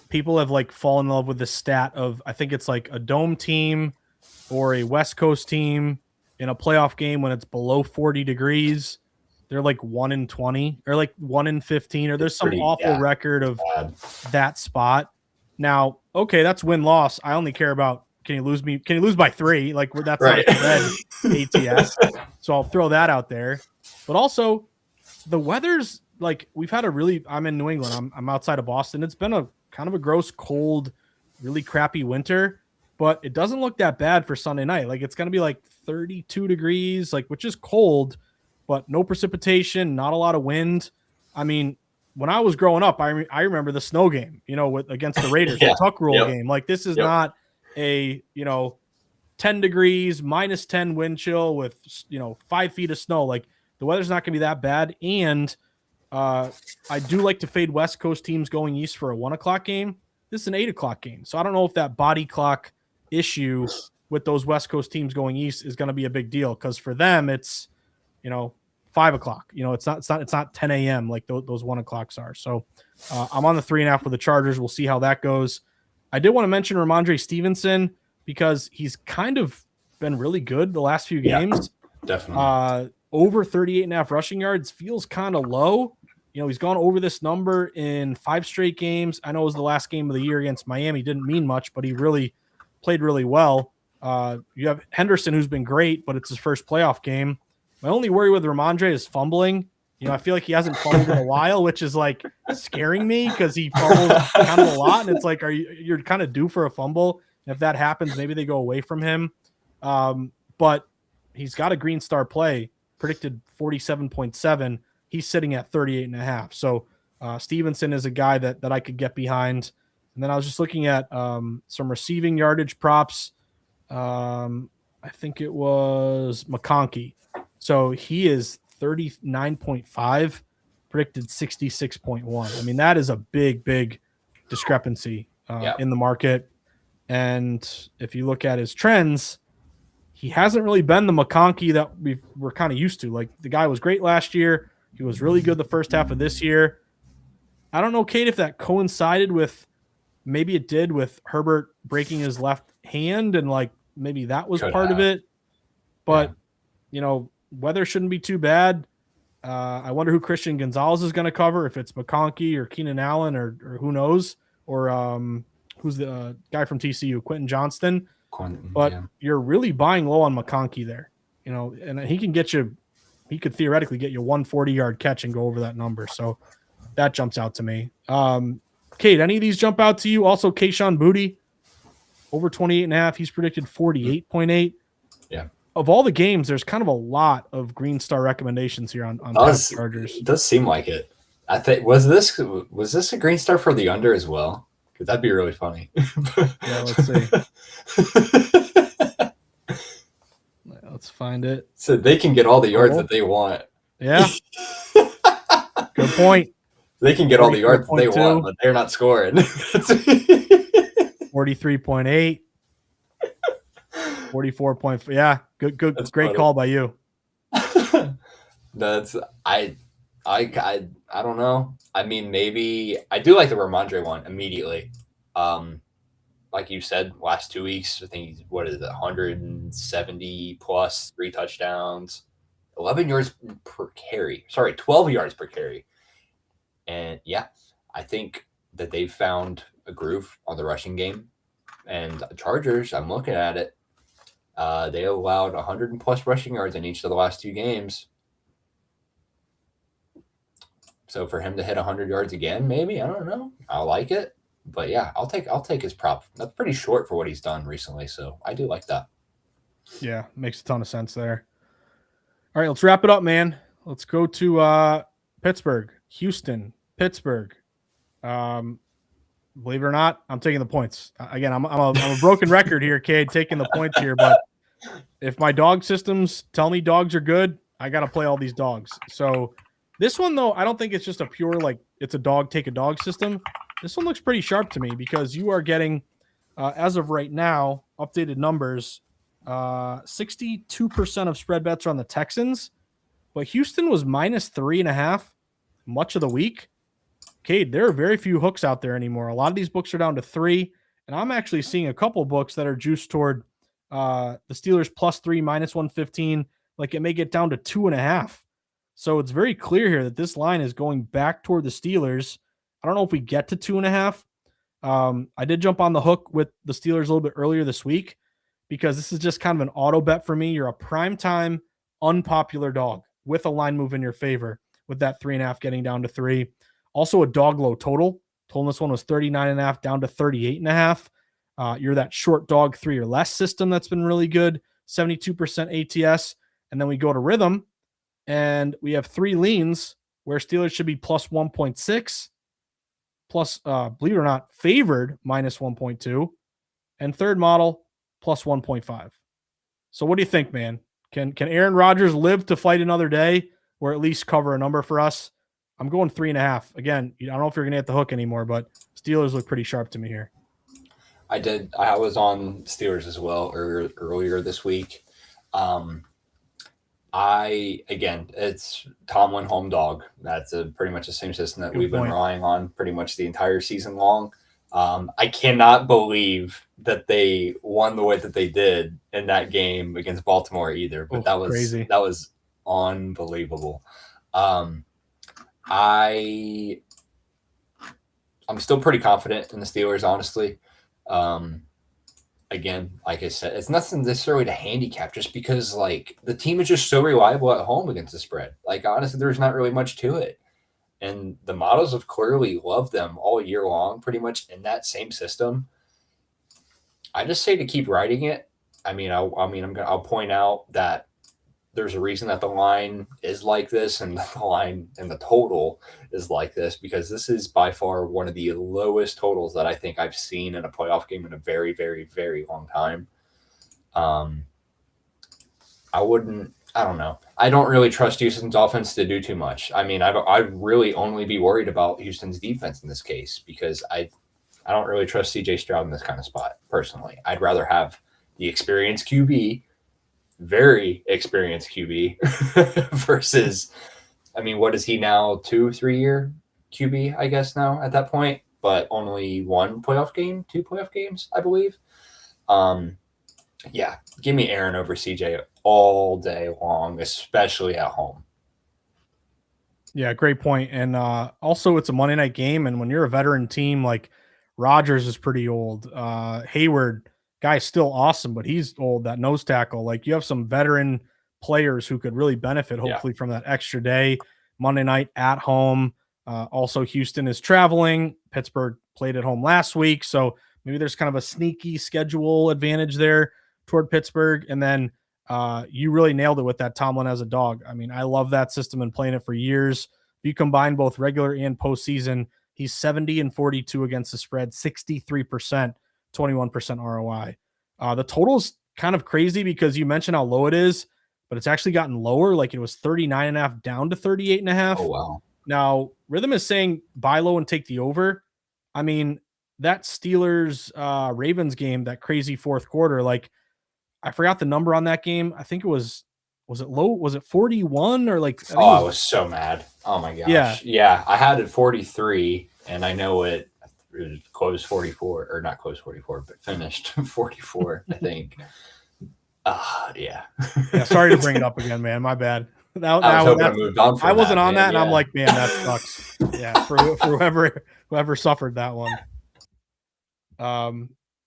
People have like fallen in love with the stat of, I think it's like a dome team or a West Coast team in a playoff game when it's below 40 degrees. They're like 1-20 or like 1-15, or there's some awful record of that spot. Now, okay, that's win-loss. I only care about, can you lose me? Can you lose by 3? Like that's right. Red ATS. So I'll throw that out there. But also the weather's like, we've had I'm in New England. I'm outside of Boston. It's been a kind of a gross, cold, really crappy winter, but it doesn't look that bad for Sunday night. Like it's going to be like 32 degrees, like, which is cold, but no precipitation, not a lot of wind. I mean, when I was growing up, I remember the snow game, against the Raiders, the tuck rule game. Like this is not a, 10 degrees, -10 wind chill with, 5 feet of snow. Like the weather's not going to be that bad. And I do like to fade West Coast teams going east for a 1:00 game. This is an 8:00 game. So I don't know if that body clock issue with those West Coast teams going east is going to be a big deal. Cause for them, it's, 5:00, it's not 10 a.m. like those 1:00s are. So I'm on the 3.5 with the Chargers. We'll see how that goes. I did want to mention Ramondre Stevenson because he's kind of been really good the last few games. Definitely. Over 38.5 rushing yards feels kind of low. He's gone over this number in 5 straight games. I know it was the last game of the year against Miami. Didn't mean much, but he really played really well. You have Henderson, who's been great, but it's his first playoff game. My only worry with Ramondre is fumbling. I feel like he hasn't fumbled in a while, which is like scaring me because he fumbles kind of a lot. And it's like, you're kind of due for a fumble. And if that happens, maybe they go away from him. But he's got a Green Star play predicted 47.7. He's sitting at 38.5. So Stevenson is a guy that I could get behind. And then I was just looking at some receiving yardage props. I think it was McConkey. So he is 39.5, predicted 66.1. I mean, that is a big discrepancy in the market. And if you look at his trends, he hasn't really been the McConkey that we're kind of used to. Like the guy was great last year. He was really good the first half of this year. I don't know, Kate, if that coincided with, maybe it did with Herbert breaking his left hand and like maybe that was part of it. But, weather shouldn't be too bad. I wonder who Christian Gonzalez is going to cover, if it's McConkey or Keenan Allen or who knows, or who's the guy from TCU, Quentin Johnston. Quentin, But yeah. you're really buying low on McConkey there, and he can get you. He could theoretically get you 140-yard catch and go over that number. So that jumps out to me. Kate, any of these jump out to you? Also, Kayshon Boutte, over 28.5. He's predicted 48.8. Yeah. Of all the games, there's kind of a lot of Green Star recommendations here on past Chargers. It does seem like it. I think was this a green star for the under as well? Because that'd be really funny. Yeah, let's see. Let's find it. So they can get all the yards that they want. Yeah. Good point. They can get all the yards they want, but they're not scoring. 43.8. 44.4. Yeah, good. That's great funny. Call by you. That's I don't know. I mean, maybe I do like the Ramondre one immediately. Like you said, last 2 weeks, I think he's 170 plus, 3 touchdowns, 11 yards per carry. Sorry, 12 yards per carry. And yeah, I think that they've found a groove on the rushing game. And the Chargers, I'm looking at it. They allowed 100 plus rushing yards in each of the last 2 games. So for him to hit 100 yards again, maybe, I don't know. I like it. But yeah, I'll take his prop. That's pretty short for what he's done recently, so I do like that. Yeah, makes a ton of sense there. All right, let's wrap it up, man. Let's go to Pittsburgh, Houston, Pittsburgh. Believe it or not, I'm taking the points. Again, I'm a broken record here, Cade, taking the points here. But if my dog systems tell me dogs are good, I got to play all these dogs. So this one, though, I don't think it's just a pure, like, it's a dog, take a dog system. This one looks pretty sharp to me because you are getting, as of right now, updated numbers, 62% of spread bets are on the Texans, but Houston was -3.5 much of the week. Cade, there are very few hooks out there anymore. A lot of these books are down to 3, and I'm actually seeing a couple books that are juiced toward the Steelers +3, -115. Like, it may get down to 2.5. So it's very clear here that this line is going back toward the Steelers. I don't know if we get to 2.5. I did jump on the hook with the Steelers a little bit earlier this week because this is just kind of an auto bet for me. You're a primetime unpopular dog with a line move in your favor with that 3.5 getting down to 3. Also a dog low total. Total in this one was 39.5 down to 38.5. You're that short dog 3 or less system that's been really good. 72% ATS. And then we go to Rithmm and we have 3 leans where Steelers should be plus 1.6. Plus, believe it or not, favored -1.2, and third model plus 1.5. So what do you think, man? Can Aaron Rodgers live to fight another day or at least cover a number for us? I'm going 3.5. Again, I don't know if you're going to get the hook anymore, but Steelers look pretty sharp to me here. I did. I was on Steelers as well earlier this week. It's Tomlin home dog. That's pretty much the same system that we've been relying on pretty much the entire season long. I cannot believe that they won the way that they did in that game against Baltimore either, but that was crazy. That was unbelievable. I'm still pretty confident in the Steelers, honestly. Again, like I said, it's nothing necessarily to handicap just because, like, the team is just so reliable at home against the spread. Like, honestly, there's not really much to it. And the models have clearly loved them all year long, pretty much in that same system. I just say to keep riding it. I'll point out that there's a reason that the line is like this and the line and the total is like this, because this is by far one of the lowest totals that I think I've seen in a playoff game in a very, very, very long time. I don't know. I don't really trust Houston's offense to do too much. I mean, I'd really only be worried about Houston's defense in this case because I don't really trust CJ Stroud in this kind of spot, personally. I'd rather have the experienced QB, very experienced QB versus, I mean, what is he now? 2-3 year QB, I guess now at that point, but only 2 playoff games, I believe. Yeah, give me Aaron over CJ all day long, especially at home. Yeah, great point. And also, it's a Monday night game, and when you're a veteran team, like Rogers is pretty old. Hayward, guy's still awesome, but he's old. That nose tackle, like you have some veteran players who could really benefit, Yeah. hopefully, from that extra day. Monday night at home. Also, Houston is traveling. Pittsburgh played at home last week, so maybe there's kind of a sneaky schedule advantage there toward Pittsburgh. And then you really nailed it with that Tomlin as a dog. I mean, I love that system and playing it for years. If you combine both regular and postseason, he's 70 and 42 against the spread, 63%, 21% ROI. The total's kind of crazy because you mentioned how low it is, but it's actually gotten lower. Like it was 39.5 down to 38.5. Oh wow. Now, Rhythm is saying buy low and take the over. I mean, that Steelers Ravens game, that crazy fourth quarter, like I forgot the number on that game. I think it was it low? Was it 41 or like I think Oh, it I was was so mad. Oh my yeah. gosh. Yeah, I had it 43, and I know it closed 44, or not closed 44, but finished 44, I think. Yeah. Yeah, sorry to bring it up again, man. My bad. I was hoping I moved on I from wasn't that, on man. that, and I'm Yeah. like, man, that sucks. Yeah, for whoever suffered that one.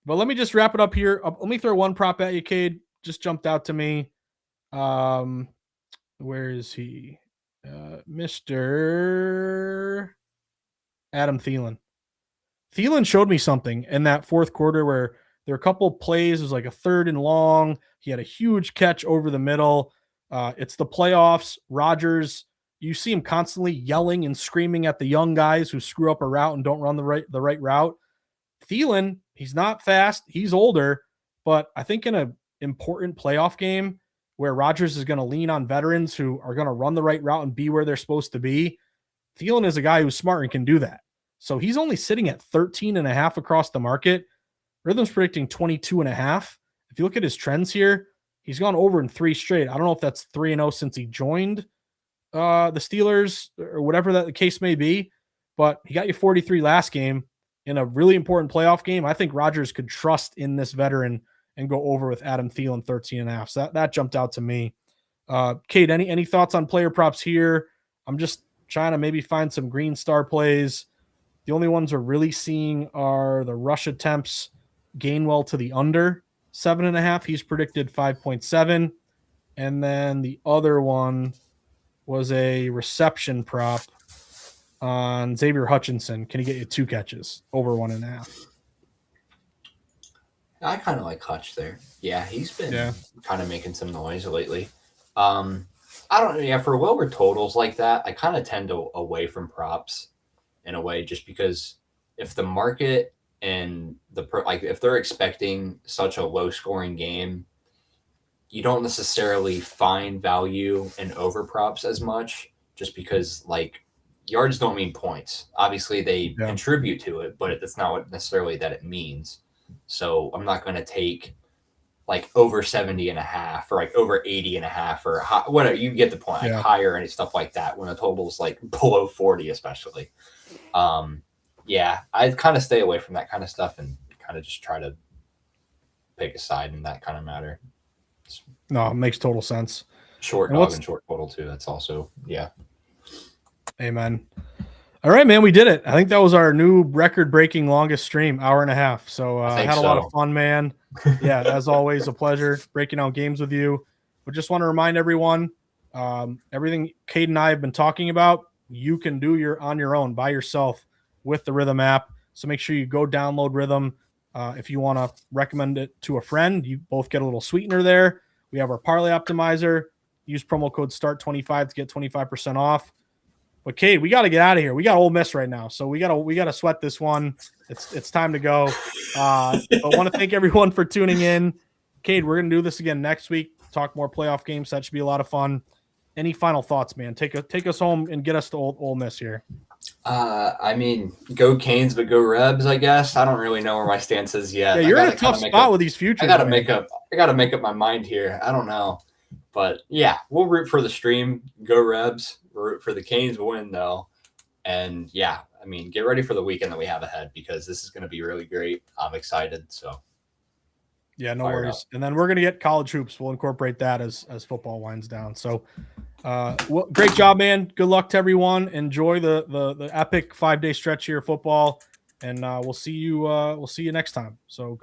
But let me just wrap it up here. Let me throw one prop at you, Cade. Just jumped out to me. Um, where is he? Mr. Adam Thielen. Thielen showed me something in that fourth quarter where there were a couple of plays. It was like a third and long. He had a huge catch over the middle. It's the playoffs. Rodgers, you see him constantly yelling and screaming at the young guys who screw up a route and don't run the right route. Thielen, he's not fast. He's older, but I think in an important playoff game where Rodgers is going to lean on veterans who are going to run the right route and be where they're supposed to be, Thielen is a guy who's smart and can do that. So he's only sitting at 13.5 across the market. Rhythm's predicting 22.5. If you look at his trends here, he's gone over in 3 straight. I don't know if that's 3-0 since he joined the Steelers or whatever that the case may be, but he got you 43 last game in a really important playoff game. I think Rodgers could trust in this veteran and go over with Adam Thielen 13.5. So that jumped out to me. Kate, any thoughts on player props here? I'm just trying to maybe find some green star plays. The only ones we're really seeing are the rush attempts. Gainwell to the under 7.5. He's predicted 5.7. And then the other one was a reception prop on Xavier Hutchinson. Can he get you 2 catches over 1.5? I kind of like Hutch there. Yeah, he's been Yeah. kind of making some noise lately. I don't know. Yeah, for lower totals like that, I kind of tend to away from props in a way, just because if the market and like if they're expecting such a low scoring game, you don't necessarily find value in over props as much, just because like yards don't mean points. Obviously, they Yeah. contribute to it, but that's not what necessarily that it means. So I'm not going to take like over 70 and a half or like over 80 and a half or whatever. You get the point, like Yeah. higher and stuff like that when a total is like below 40, especially. Yeah, I kind of stay away from that kind of stuff and kind of just try to pick a side in that kind of matter. No, it makes total sense. Short And dog and short total too. That's also, yeah. Amen. All right, man, we did it. I think that was our new record-breaking longest stream, hour and a half. So I had a lot of fun, man. Yeah, as always, a pleasure breaking out games with you. But just want to remind everyone, everything Cade and I have been talking about, you can do on your own by yourself with the Rhythm app. So make sure you go download Rhythm. If you want to recommend it to a friend, you both get a little sweetener there. We have our parlay optimizer. Use promo code START25 to get 25% off. But Cade, we got to get out of here. We got Ole Miss right now, so we got to sweat this one. It's time to go. But want to thank everyone for tuning in. Cade, we're gonna do this again next week. Talk more playoff games. That should be a lot of fun. Any final thoughts, man? Take us home and get us to Ole Miss here. I mean, go Canes, but go Rebs. I guess I don't really know where my stance is yet. Yeah, you're in a tough spot with these futures. I got to make up my mind here. I don't know, but yeah, we'll root for the stream. Go Rebs. We'll root for the Canes to win though, and yeah, I mean, get ready for the weekend that we have ahead because this is going to be really great. I'm excited. So yeah, no worries. And then we're gonna get college hoops. We'll incorporate that as football winds down. So Well, great job, man. Good luck to everyone. Enjoy the epic 5-day stretch here of football, and we'll see you next time. So good.